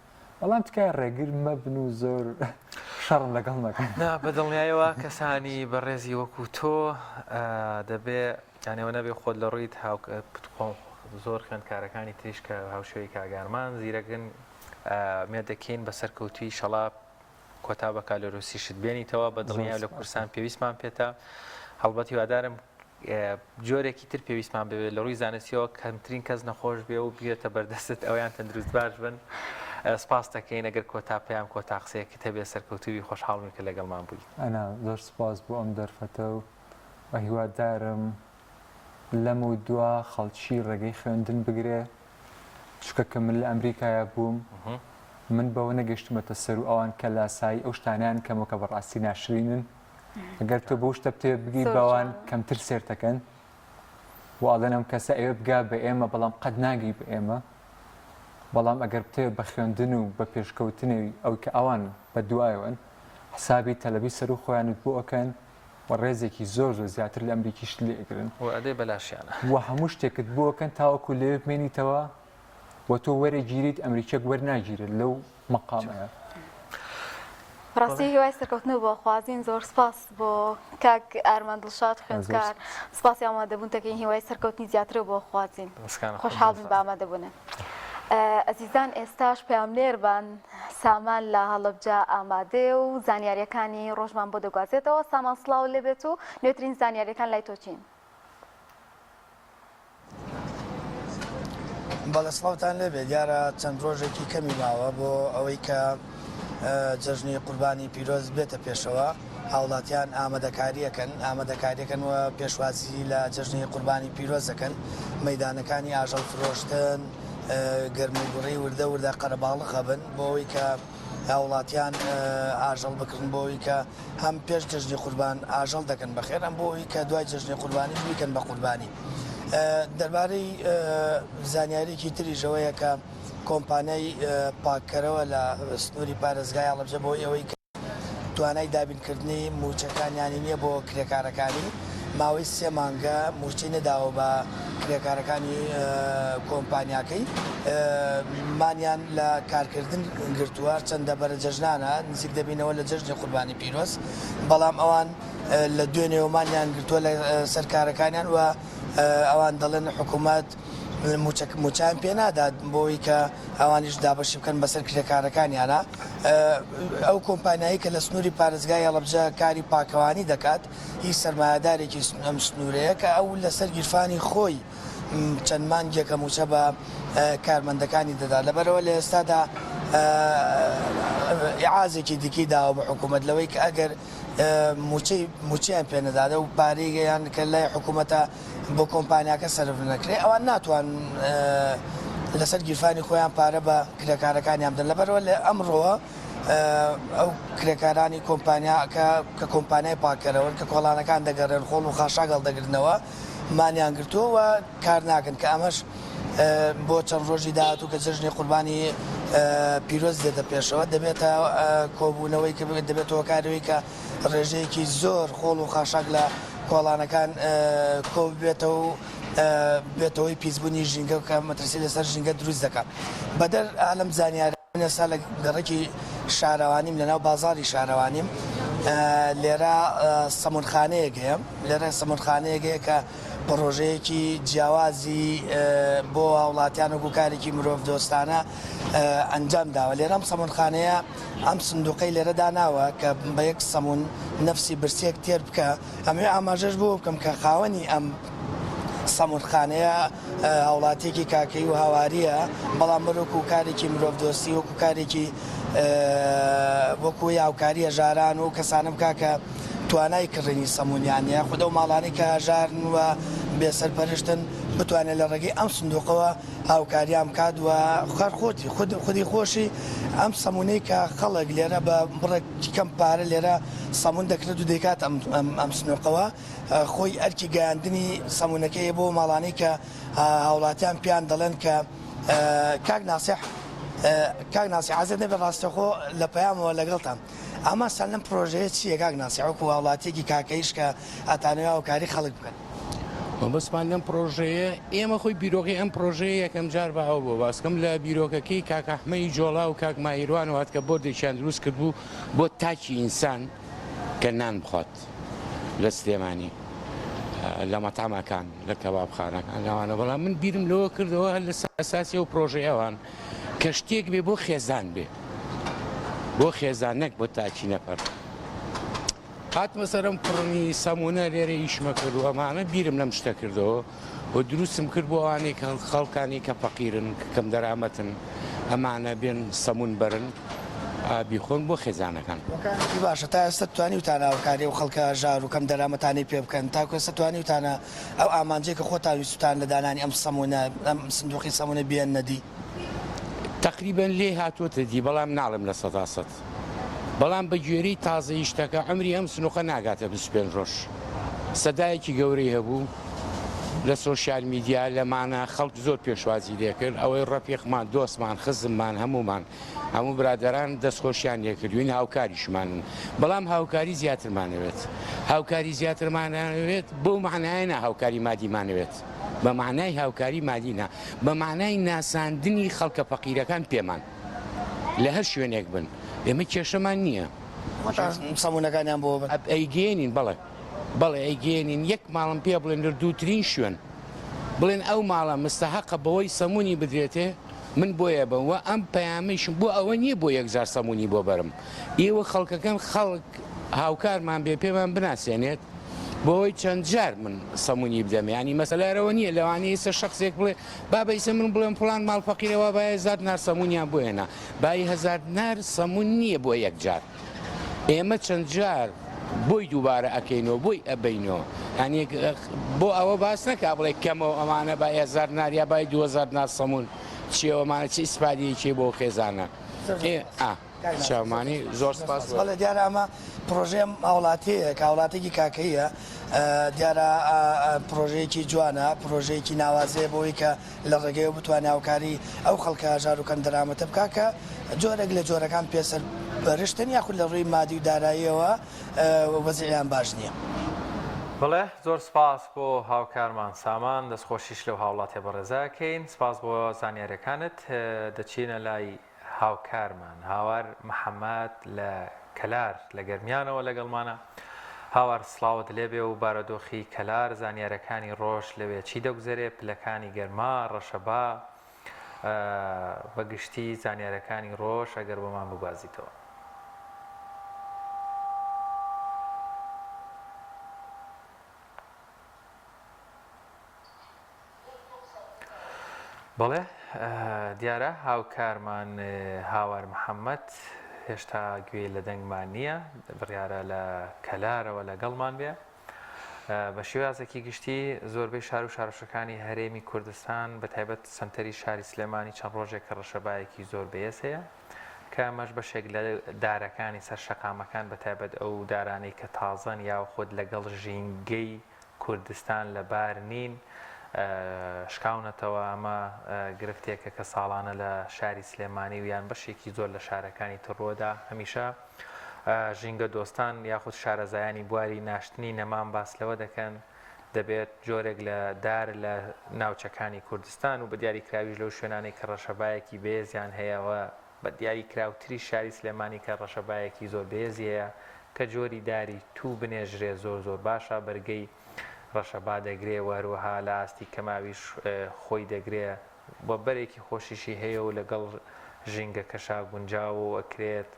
بەڵام تکای ڕێگر مەبن و زۆر شەڕم لەگەڵ نەکەم بەدڵنیایەوە کەسانی بەڕێزی وەکو تۆ دەبێ یانەوە نەبێ خۆت لە ڕوویت زۆر خوێندکارەکانی تریش کە هاوشێوی کاگارمان زیرەگن مێ دەکەین بە سەرکەوتوی شەڵاب کۆتا بە کالۆرۆسیشت بێنیتەوە بە دڵنیای لە کورسان پێویستمان پێێتە هەڵبەتی وادارم جۆرێکی تر پێویستمان بێت لە ڕووی زانستیەوە کەمترین کەس نەخۆش بێ و بێتە بەردەست ئەویان تەندروست باش بن. سپاس دەکەین ئەگەر کۆتا پێیان کۆتا قسەیەکی هەبێ سەرکەوتووی خۆشحاڵم کە لەگەڵمان بووی. ئەنا زۆر سپاس بۆ ئەم دەرفەتە و هیوادارم لەم و دوا خەڵکی ڕێگەی خوێندن بگرێ چکە کە من لە ئەمریکایە بووم من بەوە نەگەشتمەتە سەر و ئەوان کە لاسایی ئەو شتانیان کەمەوە کە بەڕاستی ناشرینن ئەگەر تۆ بەو شتە پێ بگی بەوان کەمتر سێرتەکەن واڵێن ئەم کەسە ئێوە بگا بە ئێمە بەڵام قەت ناگی بە ئێمە بەڵام ئەگەر بتێ بە خوێندن و بە پێشکەوتنی ئەو کە ئەوان بە دوایەوەن حسابی تەلەبی سەر و خۆیانت بۆ ئەکەن و ڕێزێکی زۆر زۆر زیاتر لە ئەمریکیش لێگرن و ئەدەی بەلاشیانە و هەموو شتێکت بۆ ئەکەن تاوەکو لێ بمێنیتەوە و تۆ وەرە گیریت ئەمریکێک وەرناگیرێت لەو مەقامەیە. ڕاستی هیوای سەرکەوتنەوە بۆ خوازین زۆر سپاس بۆ کاک ئارمان دڵشاد خوێندکار سپاسی ئامادەبوونتەکەی هیوای سەرکەوتنی زیاترە بۆ خوازین خۆشحاڵ بن بە ئامادەبوونە. ئەزیزان ئێستاش پامنێربان سامان لە هەڵەبجا ئامادێ و زانیاریەکانی ڕۆژمان بۆ دەگوازێتەوە. سامان سڵاو لێبێت و نوێترین زانیاریەکان لای تۆچین. بەڵێ سڵاوتان لێبێت دیارە چەند ڕۆژێکی کەمی ماوە بۆ ئەوەی کە جەژنی قوربانی پیرۆز بێتە پێشەوە هاوڵاتیان ئامادەکاریەکەن و پێشوازی لە جەژنی قوربانی پیرۆز دەکەن مەیدانەکانی ئاژەڵ فرۆشتن گەرموگوڕی وردە وردە قەرەباڵغە بن بۆ ئەوەی کە هاوڵاتیان ئاژەڵ بکردن بۆ ئەوەی کە هەم پێش جەژنی قوربان ئاژەڵ دەکەن بەخێر ئەم بۆ ئەوەی کە دوای جەژنی قوربانی بیکەن بە قوربانی. دەربارەی زانیاریکی تریژەوەیە کە کۆمپانیای پاکەرەوە لە سنووری پارێزگای هەڵەبجە بۆ ئەوەی کە توانای دابینکردنی موچەکانیانی نییە بۆ کرێکارەکانی ماوەی 3 مانگە موچەی نەداوە بە کرێکارەکانی کۆمپانیاکەی مانیان لە کارکردن گرتووە چەندە بەرە جەژنانە نزیک دەبینەوە لە جەژنی قوربانی پیرۆز بەڵام ئەوان لە دوێنێوەمانیان گرتووە لە سەرکارەکانیان و ئەوان دەڵێن حکوومەت موچیان پێ نادات بۆی کە ئەوانیش دابەشی بکەن بەسەر کرێکارەکانیانە. ئەو کۆمپانیایی کە لە سنووری پارێزگای هەڵەبجە کاری پاکەوانی دەکات هیچ سەرمایهدارێکی ئەم سنوورەیە کە ئەو لەسەر گیرفانی خۆی چەند مانگێکە موچە بە کارمەندەکانی دەدا لەبەرەوە لە ئێستادا عازێکی دیکەی داوە بە حکوومەت لەوەی کە ئەگەر موچیان پێ نەدادە و پارێگەیان کە لای حکوومەتە بۆ کۆمپانیاکە سەرف نەکرێ ئەوان ناتوان لەسەر گیرفانی خۆیان پارە بە کرێکارەکانیان بدەن لەبەرەوە لە ئەمڕۆوە ئەو کرێکارانی کۆمپانیاکە کە کۆمپانیای پاکەرەوەن کە کۆڵانەکان دەگەڕێن خۆڵ و خاشاگەڵ دەگرنەوە مانیان گرتووە کار ناکەن کە ئەمەش بۆ چەند ڕۆژی داهاتوو کە جەژنی قوربانی پیرۆز دێتە پێشەوە دەبێتە کۆبوونەوەی کە دەبێتەوە کارەوەی کە ڕێژەیەکی زۆر خۆڵ و خاشاک لە کۆڵانەکان کۆ بێتەوە و بێتەوەی پیسبوونی ژینگە و کە مەترسی لەسەر ژینگە دروست دەکات بەدەر ئالەم زانیاری ئێستا لە گەڕێکی شارەوانیم لەناو بازاری شارەوانیم لێرە سەمونخانەیەک هەیە لێرە سەمونخانەیەک هەیە کە پرۆژەیەکی جیاوازی بۆ هاوڵاتیان و کارێکی مرۆڤ دۆستانە ئەنجام داوە لێرە ئەم سەمونخانەیە ئەم سندوقەی لێرە داناوە کە بە یەک سەمون نەفسی برسێک تێر بکە ئەمێ ئاماژەش بۆ بکەم کە خاوەنی ئەم سەمونخانەیە هاوڵاتێکی کاکەی و هاواریە بەڵام بەرۆکو کارێکی مرۆڤ دۆستی وەکو کارێکی وەکو یاوکاریە ژاران و کەسانم کاکە توانای کڕینی سەمونیانە خودە و ماڵانی کە هاژارن و بێسەرپەرشتن بتوانێت لە ڕێگەی ئەم سندوقەوە هاوکاریان بکات و خەرخۆتی خودی خۆشی ئەم سەمونەی کە خەڵک لێرە بە بڕێکی کەم پارە لێرە سەمون دەکرێت و دەیکات ئەم سندوقەوە خۆی ئەرکی گەیاندنی سەمونەکەی بۆ ماڵانی کە هاوڵاتیان پیان دەڵێن کە کاک ناسی حەزت نەبێ ڕاستەخۆ لە پەیامەوە لەگەڵتان ئەمە سەر لەم پرۆژەیە چییە کاک ناسی وەکو هاوڵاتێکی کاکەیش کە ئەتانەوێ هاوکاری خەڵک بکەن بەسمان لەم پرۆژەیە ئێمە خۆی بیرۆکی ئەم پرۆژەیە یەکەم جار بەهاو بۆ باسکەم لە بیرۆکەکەی کاکەحمەی جۆڵا و کاک ماهیروان و هاتکە بۆردێکیان دروست کرد بوو بۆ تاکی ئینسان کە نان بخوات لە سلێمانی لە مەتامەکان لە کەبابخانەکان لەوانە بەڵام من بیرم لەوە کردەوە لە ئەساسی و پرۆژەیەوان کە شتێک بێ بۆ خێزان بێ بۆ خێزان نەک بۆ تاکی نەپەر هاتمە سەرم پڕنی سەمونە لێرە ئیشمە کرد و ئەمانە بیرم لەم شتە کردەوە و دروستم کرد بۆ ئەوانەی کە خەڵکانی کە فەقیرن کەم دەرامەتن ئەمانە بێن سەمون بەرن بیخۆن بۆ خێزانەکان. باشە تا ئێستا توانی وتانە ئەوکاری و خەڵکە ژار و کەم دەرامەتانی پێ بکەن تاکو ئێستا توانی وتانە ئەو ئامانجێک کە خۆتان ویستان لە دانانی ئەم سەمونە ئەم سندوقی سەمونە بیان نەدی. تقریبان لێ هاتووەتە دی بەڵام ناڵم لە 100%. بەڵام بە گوێرەی تازەی شتەکە ئەمری ئەم سنووقە ناگاتە 25 ڕۆژ. سەدایەکی گەورەی هەبوو لە سۆشیال میدیا لەمانە خەڵک زۆر پێشوازی لێکرد ئەوەی ڕەفیقمان دۆستمان خزممان هەمومان هەموو برادەران دەستخۆشیان لێکردوین هاوکاریشمانن بەڵام هاوکاری زیاترمانەوێت هاوکاری زیاترمانەوێت بۆ معنایە هاوکاری مادیمانەوێت بە معنای هاوکاری مادینا بە معنای ناساندنی خەڵکە فەقیرەکان پێمان لە هەر شوێنێک بن ئێمە کێشەمان نییە سەمونەکانیان بۆ ئەیگەێنین بەڵێ ئەیگەێنین یەک ماڵم پێ بڵێن دووترین شوێن بڵێن ئەو ماڵە مستەحەقە بەوەی سەمونی بدرێتێ من بۆیە بمەوە ئەم پەیامەیشم بۆ ئەوە نییە بۆ یەکجار سەمونی بۆ بەرم ئێوە خەڵکەکەم خەڵک هاوکارمان بێ پێمان بناسیێنێت بۆەوەی چەند جار من سەمونی بدەمێ ینی مەسەلارەوە نییە لەوانەیە ئێستا شخصێک بڵێ بابە ئیسە من بڵێم فڵان ماڵ فەقیرەوە با 1000 دینار سەمونیان بۆ هێنا با 1000 دینار سەمون نییە بۆ یەکجار ئێمە چەند جار بۆی دووبارە ئەکەینەوە بۆی ئەبینەوە هەنێک بۆ ئەوە باس نەکا بڵێ کەمەوە ئەمانە با 1000 دینار یا بای 2000 دینار سەمون چیەوەمانە چی ئیسپادیەکی بۆ خێزانە چاومانی زۆر سپاس لە دیارە ئەمە پرۆژێ هاوڵاتەیە کە هاوڵاتێکی کاکەیە دیارە پرۆژەیەکی جوانە پرۆژەیەکی ناوازەیە بۆی کە لە ڕێگەیەوە بتوانێت هاوکاری ئەو خەڵکە ژار و کەم دەرامەتە بکە کە جۆرێک لە جۆرەکان پێسەر بەرشتن یاخود لە ڕووی مادی و داراییەوە وەزعیان باش نییە. بڵێ زۆر سپاس بۆ هاوکارمان سامان دەستخۆشیش لەو هاوڵاتێ بەڕێزاکەین سپاس بۆ زانیاریەکانت دەچینە لای هاوکارمان هاوار محەممەد لە کەلار لە گەرمیانەوە لەگەڵمانە هاوار سڵاوت لێبێ و بارەدۆخی کەلار زانیارەکانی ڕۆژ لەوێ چی دەگوزارێ پلەکانی گەرما ڕەشەبا بەگشتی زانیارەکانی ڕۆژ ئەگەر بۆمان بگوازیتەوە. بەڵێ دیارە هاوکارمان هاوار محەممەد هێشتا گوێ لە دەنگمان نییە بڕیارە لە کەلارەوە لەگەڵمان بێ بە شێوازێکی گشتی زۆربەی شار و شارۆچەکانی هەرێمی کوردستان بە تایبەت سنتەری شاری سلێمانی چەند ڕۆژێک کە ڕەشەبایەکی زۆر بەهێز هەیە کە ئەمەش بەشێک لە دارەکانی سەر شەقامەکان بە تایبەت ئەو دارانەی کە تازەن یا خۆت لەگەڵ ژینگەی کوردستان لەبار نین شکاونەتەوە ئەمە گرفتێکە کە ساڵانە لە شاری سلێمانی و یان بەشێکی زۆر لە شارەکانی تڕۆدا هەمیشە ژینگە دۆستان یاخود شارەزایانی بواری ناشتنی نەمان باس لەوە دەکەن دەبێت جۆرێک لە دار لە ناوچەکانی کوردستان و بە دیاریکراویش لەو شوێنانی کە ڕەشەبایەکی بێزیان هەیەەوە بە دیاریکراوتری شاری سلێمانی کە ڕەشەبایەکی زۆر بێزی هەیە کە جۆری داری تو بنێژرێ زۆر باشە بەرگەی ڕەشەبا دەگرێ وەروەها لە ئاستی کەماویش خۆی دەگرێ بۆ بەرێکی خۆشیشی هەیە و لەگەڵ ژینگە کەشا گونجاو و ئەکرێت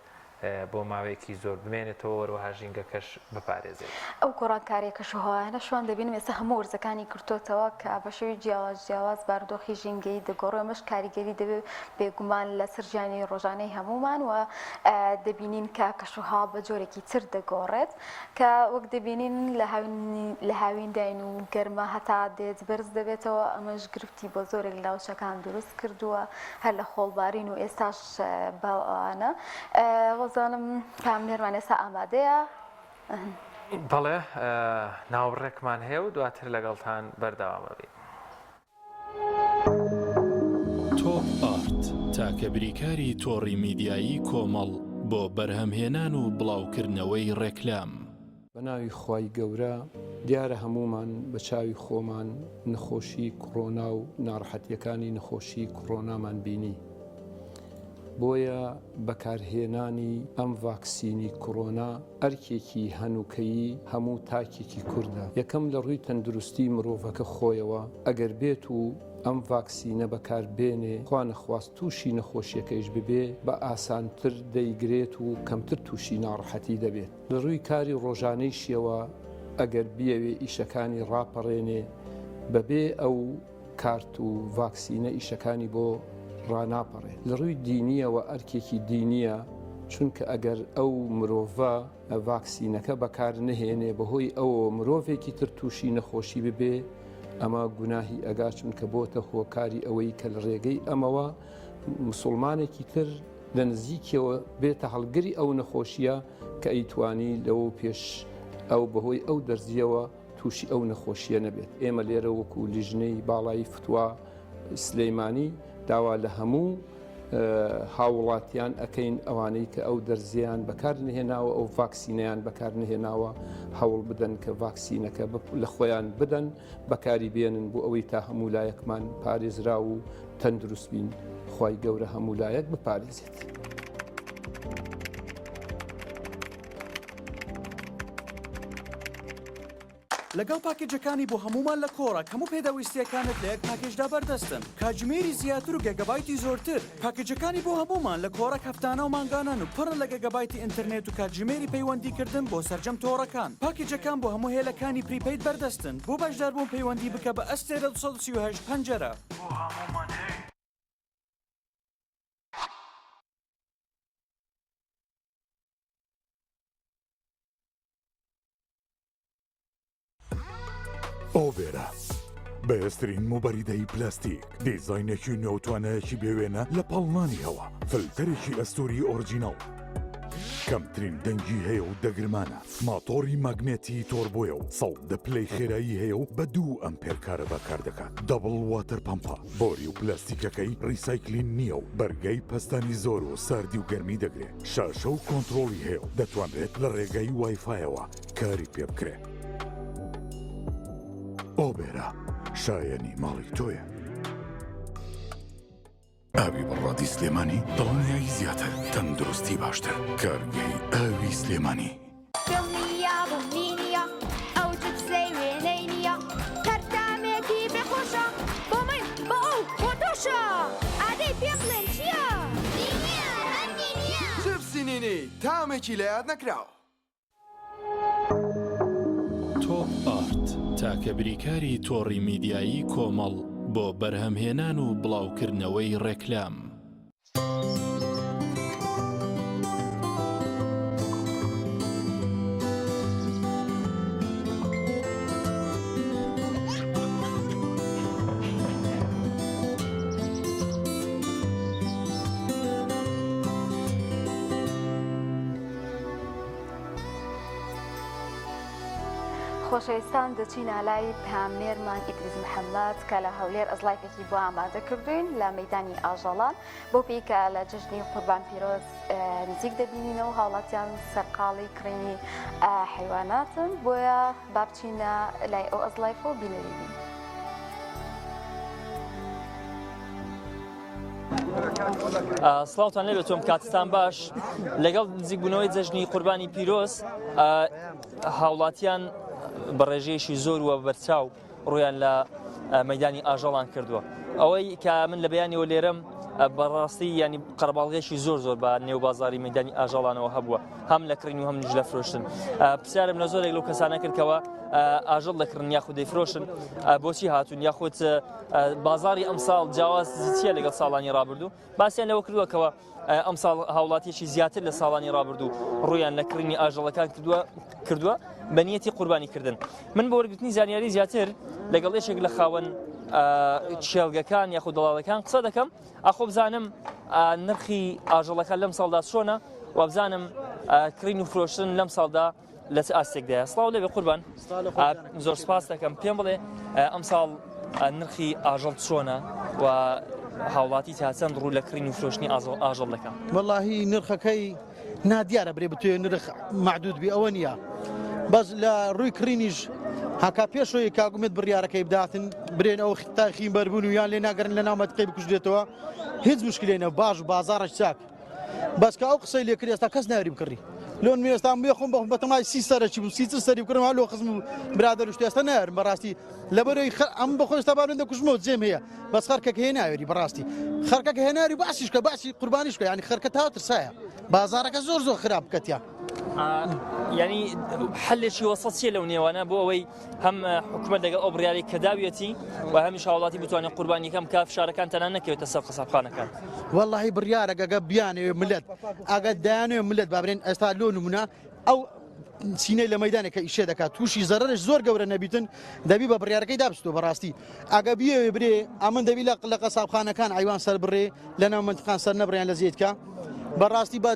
بۆ ماوەیەکی زۆر بمێنێتەوە وەروەها ژینگەکەش بپارێزێت. ئەو گۆڕانکاریەکەش هەوایانە شوان دەبینم ئێستا هەموو وەرزەکانی کردوتەوە کە بە شێوی جیاواز بارودۆخی ژینگەی دەگۆڕێ ئەمەش کاریگەری دەبێت بێگومان لە سەرجانی ڕۆژانەی هەمومان و دەبینین کە کەشوها بە جۆرێکی تر دەگۆڕێت کە وەک دەبینین لە هاوینداین و گەرمە هەتا دێت بەرز دەبێتەوە ئەمەش گرفتی بۆ زۆرێک لاوچەکان دروست کردووە هەر لە خۆڵبارین و ئێستاش باوانە وەزانم کامێرمان ئێستا ئامادەیە بەڵێ ناوڕێکمان هەیە و دواتر لەگەڵتان بەردەوامەبین. تۆپ ئارت تاکە بریکاری تۆڕی میدیایی کۆمەڵ بۆ بەرهەمهێنان و بڵاوکردنەوەی ڕێکلام بە ناوی خوای گەورە دیارە هەمومان بە چاوی خۆمان نەخۆشی کۆڕۆنا و ناڕەحەتیەکانی نەخۆشی کۆڕۆنامان بینی بۆیە بەکارهێنانی ئەم ڤاکسینی کۆڕۆنا ئەرکێکی هەنووکەیی هەموو تاکێکی کووردە یەکەم لە ڕووی تەندروستی مرۆڤەکە خۆیەوە ئەگەر بێت و ئەم ڤاکسینە بەکاربێنێ خوا نەخواست تووشی نەخۆشیەکەیش ببێ بە ئاسانتر دەیگرێت و کەمتر تووشی ناڕەحەتی دەبێت لە ڕووی کاری ڕۆژانەی شیەوە ئەگەر بیەوێ ئیشەکانی ڕاپەڕێنێ بەبێ ئەو کارت و ڤاکسینە ئیشەکانی بۆ ڕناپەڕێ لە ڕووی دینیەوە ئەرکێکی دینیە چونکە ئەگەر ئەو مرۆڤە ڤاکسینەکە بەکار نهێنێ بەهۆی ئەوە مرۆڤێکی تر تووشی نەخۆشی ببێ ئەمە گوناهی ئەگا چونکە بۆتە هۆکاری ئەوەی کە لە ڕێگەی ئەمەوە مسلمانێکی تر لە نزیکەوە بێتە هەڵگری ئەو نەخۆشیە کە ئەیتوانی لەوە پێش ئەو بەهۆی ئەو دەرزیەوە تووشی ئەو نەخۆشیە نەبێت ئێمە لێرە وەکو لیژنەی باڵایی فتووە سلەیمانی داوا لە هەموو هاوڵاتیان ئەەکەین ئەوانەی کە ئەو دەرزیان بەکار نهێناوە ئەو ڤاکسینەیان بەکار نهێناوە هەوڵ بدەن کە ڤاکسینەکە لە خۆیان بدەن بەکاری بێنن بۆ ئەوەی تا هەموو لایەکمان پارێزرا و تەندروست بین خوای گەورە هەموو لایەک بپارێزێت. لەگەڵ پاکێجەکانی بۆ هەمومان لە کۆڕک هەموو پێداویستیەکانت لە یەک پاکێجدا بەردەستن کاتژمێری زیاتر و گەگەبایتی زۆرتر پاکێجەکانی بۆ هەمومان لە کۆڕک هەفتانە و مانگانان و پڕ لە گەگەبایتی ئینتەرنێت و کاتژمێری پەیوەندیکردن بۆ سەرجەم تۆڕەکان پاکێجەکان بۆ هەموو هێلەکانی پریپەید بەردەستن بۆ بەشداربوون پەیوەندی بکە بە ئەستێرە 238 پەنجەرە بۆ هەمومان ئۆبێرە بەهێزترین موبەریدەی پلاستیک دیزاینێکی نێوتوانەیەکی بێوێنە لە پاڵنانی هەوا فلتەرێکی ئەستوری ئۆرجینەڵ کەمترین دەنگی هەیە و دەگرمانە ماتۆری ماگنێتی تۆربۆیە و سەڵ دەپلەی خێرایی هەیە و بە 2 ئەمپێر کارە بەکار دەکات دەبڵ واتەر پەمپە بۆری و پلاستیکەکەی ڕیسایکلین نییە و بەرگەی پەستانی زۆر و ساردی و گەرمی دەگرێت شاشە و کۆنتڕۆڵی هەیە و دەتوانرێت لە ڕێگەی وایفایەوە کاری پێ بکرێت ئۆبێرە شایەنی ماڵی تۆیە ئاوی بەڕادی سلێمانی دڵنیایی زیاتر تەندروستی باشتر کارگەی ئاوی سلێمانی دڵنیا بوونینیە ئەو جبسەی وێنەی نییە هەرتامێکی بێخۆشە بۆ من بۆ ئەو بۆ تۆشە ئادەی پێ بڵێن چییە؟ جبسی نینی تامێکی لە یاد نەکراوە تۆپ ئارت تاکە بریکاری تۆڕی میدیایی کۆمەڵ بۆ بەرهەمهێنان و بڵاوکردنەوەی ڕێکلام. خۆشەویستان دەچین ئالای پامنێرمان ئیدریس محەممەد کە لە هەولێر ئەزلایفێکی بۆ ئامادە کردوین لە مەیدانی ئاژەڵان بۆ پێیکە لە جژنی قوربان پیرۆز نزیک دەبینینەوە هاوڵاتیان سەرقاڵی کڕینی حیواناتن بۆیە با بچینە لای ئەو ئەزلایفۆ بینەریبین. سڵاوتان لێبێت تۆم کاتتان باش لەگەڵ نزیکبوونەوەی جەژنی قوربانی پیرۆز هاوڵاتیان بە ڕێژەیەشی زۆر وە بەرچاو ڕویان لە مەیدانی ئاژەڵان کردووە ئەوەی کە من لە بەیانیەوە لێرەم بەڕاستی ینی قەرەباڵغێکی زۆر بە نێو بازاری مەیدانی ئاژەڵانەوە هەبووە هەم لە کڕین و هەم نیش لە فرۆشتن پرسیارم لە زۆرێک لەو کەسانە کردکەوە ئاژەڵ دەکردن یاخود دەیفرۆشن بۆچی هاتوون یاخود بازاری ئەمساڵ جیاوازی چیە لەگەڵ ساڵانی ڕابردوو باسییان لەوە کردووەکەوە ئەمساڵ هاوڵاتیەکی زیاتر لە ساڵانی ڕابردوو ڕویان لە کڕینی ئاژەڵەکان کردووە بە نیەتی قوربانیکردن من بە وەرگرتنی زانیاری زیاتر لەگەڵ یەکێک لە خاوەن چێلگەکان یاخود دەڵاڵەکان قسە دەکەم ئەخۆ بزانم نرخی ئاژەڵەکان لەم ساڵدا چۆنە و بزانم کڕین و فرۆشتن لەم ساڵدا لە ئاستێکدایە سڵاو لێبێ قوربان زۆر سپاس دەکەم پێم بڵێ ئەم ساڵ نرخی ئاژەڵ چۆنە و هاوڵاتی تا چەند ڕوو لە کڕین و فرۆشتنی ئاژەڵ دەکەم وەڵاهی نرخەکەی نادیارە برێ بتوێ نرخ معدود بی ئەوە نییە بەس لە ڕووی کڕینیش هاکا پێشەوەی کاگومێت بڕیارەکەی بداتن برێن ئەو تاخی بەربوون و یان لێ ناگەرن لە ناومەتقی بکوژدێتەوە هیچ مشکلێنە باش و بازارش چاک بەسکە ئەو قسەی لێکرد ئێستا کەس ناوری بکڕی لۆن میێستان بێ خۆم بەتەمای سی سەرکی بوو سی سەری بکڕم لۆ خزم و برادر شتێستا نارم بەڕاستی لەبەرەوەی ئەم بەخۆستا باێنە کوژمەوە جێم هەیە بەس خەرکەکە هێناوێری بەڕاستی خەرکەکە هێناری باسیشکە باسی قوربانیشکە ینی خەرکە تا ترسایە بازارەکە زۆر خراپ بکەتیا ینی حلێکی وەسەچیە لەو نێوانە بۆ ئەوەی هەم حکومەت لەگەڵ ئەو بڕیاری کە داوێتی و هەمیش هاوڵاتی بتوانێت قوربانیەکەم کا فشارەکان تەنان نەکەوێتە سەر قسەبخانەکان واللهی بڕیارەگەگە بیانێ ملت ئەگە دایانێ ملت بابرێن ئێستا لۆ نمونە ئەو سینەی لە مەدانێکە ئیشێ دەکات تووشی زەرش زۆر گەورە نەبیتن دەبی بە بڕیارەکەی دابستۆ بەڕاستی ئەگە بیەوێ برێ ئەمن دەبی لە قەسابخانەکان ئایوان سەر بڕێ لە ناو منتقان سەر نەبڕیان لە زیێتکە بەڕاستی بە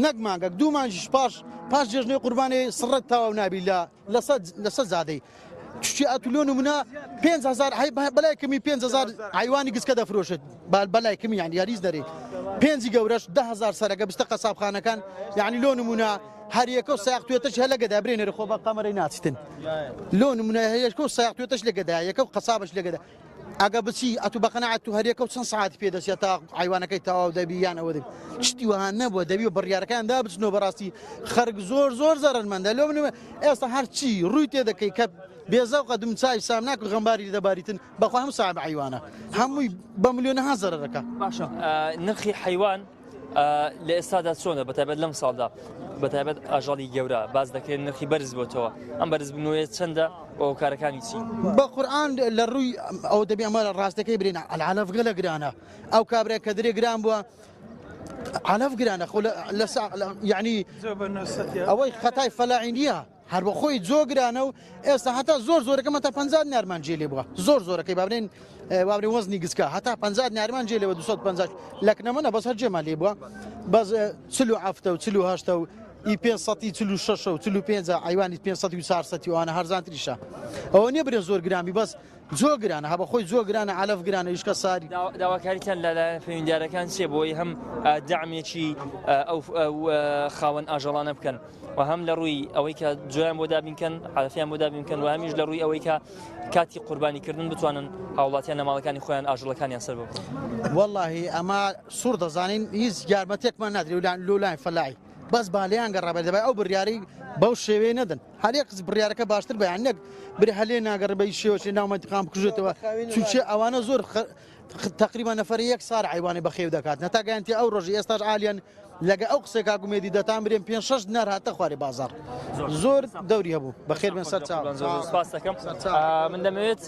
نەک مانگە دوو مانجیش پاش جێژنەی قوربانێ سڕەت تاوا نابی لە سەد زادەی چی ئەتولۆ نمونە 5,000 بەلای کەمی 5,000 حیوانی گسکە دەفرۆشت بەلای کەمی یان یاریز دەرێ 5 گەورەش 10,000 سەرەکە بستە قەسابخانەکان یعنی لۆ نمونە هەریەکە و ساقتوێتەش هە لەگەدا برێنێرە خۆ بە قەمەرەی ناچتن لۆ نمونە هەیەکە و ساقتوێتەش لەگەدا یەکە و قەسابش لەگەدا ئەگە بچی ئەتو بەقەنەعەت و هەریەکە و چەند ساعتی پێدەچێت تا حیوانەکەی تەواو دەبی یان ئەوە دەبی شتی وهان نەبووە دەبی و بڕیارەکان دابچنەوە بەڕاستی خەرک زۆر زەرمەندە لۆ منێ ئێستا هەرچی ڕووی تێدەکەی کە بێزەوقە دوم چای سامناک و غەمباری دەباریتن بەخوا هەموو ساحب حیوانە هەمووی بە ملیۆنەها زەرەکە باشە نرخی حیوان لە ئێستادا چۆنە بەتایبەت لەم ساڵدا بەتایبەت ئاژاڵی گەورە باز دەکرێت نرخی بەرز بۆتەوە ئەم بەرز بنوێت چەندە بۆ کارەکانی چی بە قورئان لە ڕووی ئەو دەبی ئەمە ڕاستەکەی برێنە ئەلعەلەف گەلە گرانە ئەو کابرا کە درێ گران بووە علەف گرانە خۆ یعنی ئەوەی خەتای فەلاعی نییە هەر بە خۆی جۆگرانە و ئێستا هەتا زۆرەکەمە تا 50 نارمان جێ لێ بووە زۆرەکەی بابرێن وەزنی گسکە هەتا 50 نارمان جێ لێەوە 250 لەکنەمەە بەس هەر جێمان لێ بووە بەس 47 و 48 و ئی 546 و 45 ئایوانی 500 وانە هەرزانتریشە ئەوە نییە برێن زۆر گرامی بەس زۆر گرانە هە بەخۆی زۆر گرانە علەف گرانە یشکە ساری داواکاریتان لە پەیوەندیارەکان چێ بۆی هەم دامێکی ئەو خاوەن ئاژەڵانە بکەن و هەم لە ڕووی ئەوەی کە جۆیان بۆ دابینکەن حەلەفیان بۆ دابینکەن و هەمیش لە ڕووی ئەوەی کە کاتی قوربانیکردن بتوانن هاوڵاتیان لە ماڵەکانی خۆیان ئاژەڵەکانیان سەر بکەن واللهی ئەمە سوور دەزانین هیچ یارمەتێکمان نادرێت لۆلای فەلاعی بەس بالیان گەڕابێت دەبای ئەو بڕیاری بەو شێوەیە نەدەن هەرێک بڕیارەکە باشتر بەیان نەک برێ هەلێ ناگەڕبەی شێوەی ناومەتیقام بکوژێتەوە چونچێ ئەوانە زۆر تقریبا نەفەری یەک سار حیوانی بەخێو دەکات نەتاگەیانتی ئەو ڕۆژی ئێستاش ئالیان لەگە ئەو قسێک کاگومێدی دەتان برێن 5-6 دینار هاتە خوارێ بازار زۆر دەوری هەبوو بەخێر بێن سەر سپاس دەکەم من دەمەوێت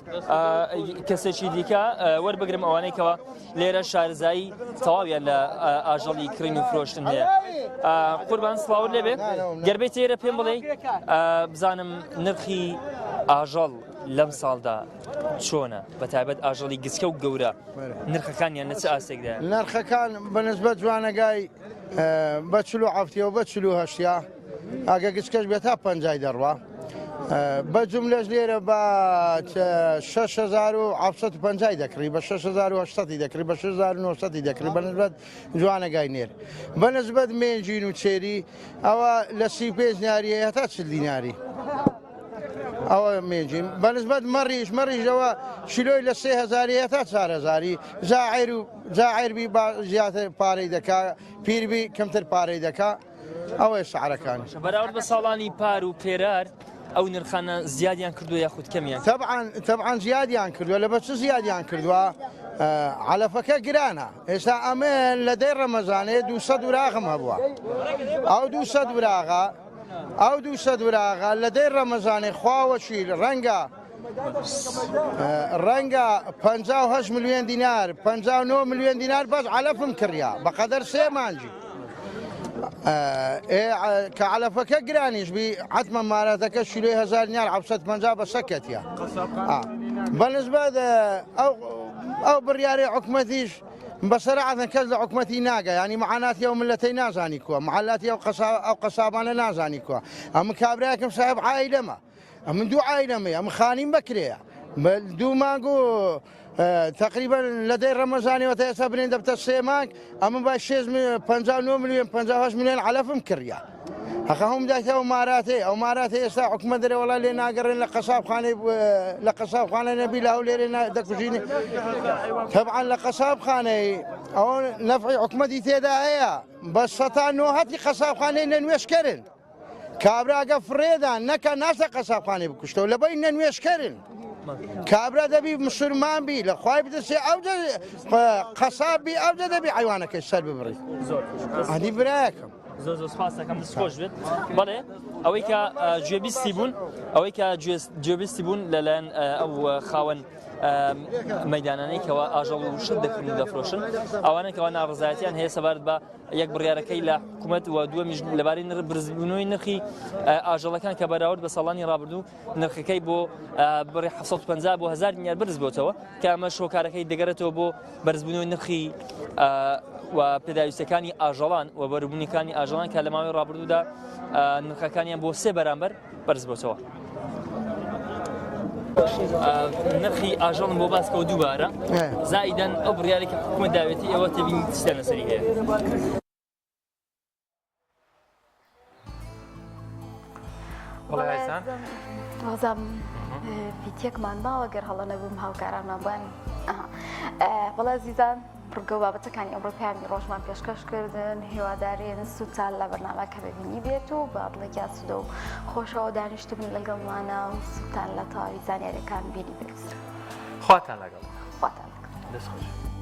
کەسێکی دیکە وەربگرم ئەوانەی کەەوە لێرە شارزایی تەواویان لە ئاژەڵی کڕین و فرۆشتن هەیە قوربان سڵاوت لێبێ گەربەی تێرە پێم بڵێ بزانم نرخی ئاژەڵ لەم ساڵدا چۆنە بەتایبەت ئاژەڵی گسکە و گەورە نرخەکانیان نەچ ئاستێکدا نرخەکان بەنسبەت جوانەگای بە 47 بە 48 ئاگە گچکەش بێت تا 50 دەڕوا بە جملەش لێرە بە 6,750 دەکڕی بە 6,800 دەکڕی بە 6,900 دەکڕی بەنسبەت جوانەگای نێر بەنسبەت مێنجین و چێری ئەوە لە 35 دییناریە هەتا 40 دییناری ئەوە مێنجیم بەنسبەت مەڕیشەوە شیلۆی لە 3,000 تا 4,000 جاعیربی زیاتر پارەی دەکا پیربی کەمتر پارەی دەکا ئەوەی سعرەکان بەراورد بە ساڵانی پار و پێرار ئەو نرخانە زیادیان کردو یاخود کەمیان تەبعاً زیادیان کردووە لە بە چ زیادیان کردووە علەفەکە گرانە ئێستا ئەمە لە دەی ڕەمەزانێ 200 وراغم هەبووە ئەو 200 وراغا ئەو 200 وراغا لە دەی ڕەمەزانێ خواوەشی ڕەنگە 58 ملیۆن دینار 59 ملیۆن دینار بەس علەفم کڕیا بەقەدەر 3 مانجی کە علەفەکە گرانیش بی حتممە مارەتەکە شیلۆی 1000 دینار 750 بە سەکەتە بەنسبەت ئەو بڕیاری حکومەتیش بەسەرعەتەن کەس لە حکومەتی ناگە ینی معاناتی ئەو ملەتەی نازانی کووە معلاتی ئەو قەسابانە نازانی کووە ئەمە کابراایەکەم صاحب عایلەمە ئەمن دوو عایلەمەیە ئەمە خانیم بکرێە دوو مانگ و تقریبا لە دەی ڕەمەزانیەوە تا ئێستا برێن دەبتە 3 مانگ ئەمە با 59 ملیۆن 58 ملیۆن علەفم کڕیا ئەخە هەم دایتەوە ماراتێ ئەو ماراتێ ئێستا حکومە دەرێ وڵای لێ ناگەڕێن لە قەسابخانە نەبی لە هەو لێرێ دەکوژینێ تەبعاً لە قەسابخانەی ئەوە نەفعی حکومەتی تێدا هەیە بە سەتا نۆهەتی قەسابخانەی نەنوێشکەرن کابراگە فرێدان نەکە ناسە قەسابخانەی بکوشتەوە لەبەی نەنوێشکەرن کابرا دەبی مسلمان بی لە خوای بدەسێ ئەو قەسابی ئەو دەبی حیوانەکەی سەر ببڕی ئەنی برایەکەم زۆر زۆر سپاس دەکەم دەست خۆش بێت بەڵێ ئەوەی کە گوێبیستی بوون ئەوەی کە گوێبیستی بوون لەلایەن ئەو خاوەن مەدانانەی کەەوە ئاژەڵ و شت دەکردن و دەفرۆشن ئەوانە کەەوە ناڕزایەتیان هەیە سەبارەت بە یەک بڕیارەکەی لە حکوومەت و دووەمیش لەبارەی برزبوونەوەی نرخی ئاژەڵەکان کە بەراورد بە ساڵانی ڕابردوو نرخەکەی بۆ بڕی 750 بۆ 1000 دینار برز بۆتەوە کە ئەمە شۆکارەکەی دەگەرێتەوە بۆ بەرزبوونەوەی نرخی و پێداویستەکانی ئاژەڵان و بەربوونیەکانی ئاژەڵان کە لە ماوەی ڕابردوودا نرخەکانیان بۆ 3 بەرامبەر بەرز بۆتەوە. نرخی ئاژەڵم بۆ باسکەوە دووبارە زائیدەن ئەو بڕیارێک کە حکوومەت داوێتی ئەوە تێبینی چیتە لەسەری هەیە. وازم ڤیدیۆکمان ماوە گەر هەڵە نەبووم هاوکارانمان بووان بەڵێ زیزان ڕگە و بابەتەکانی ئەمڕۆ پامی ڕۆژمان پێشکەشکردن هیوادارێن سوودتان لە بەرنامەکە ببینی بێت و بە بڵێکیا سودە و خۆشەوە دانیشتبوون لەگەڵمانە و سوودتان لە تەواوی زانیاریەکان بینی بێت. خواتان لەگەڵ خواتان لەگەڵ. دەست خۆش.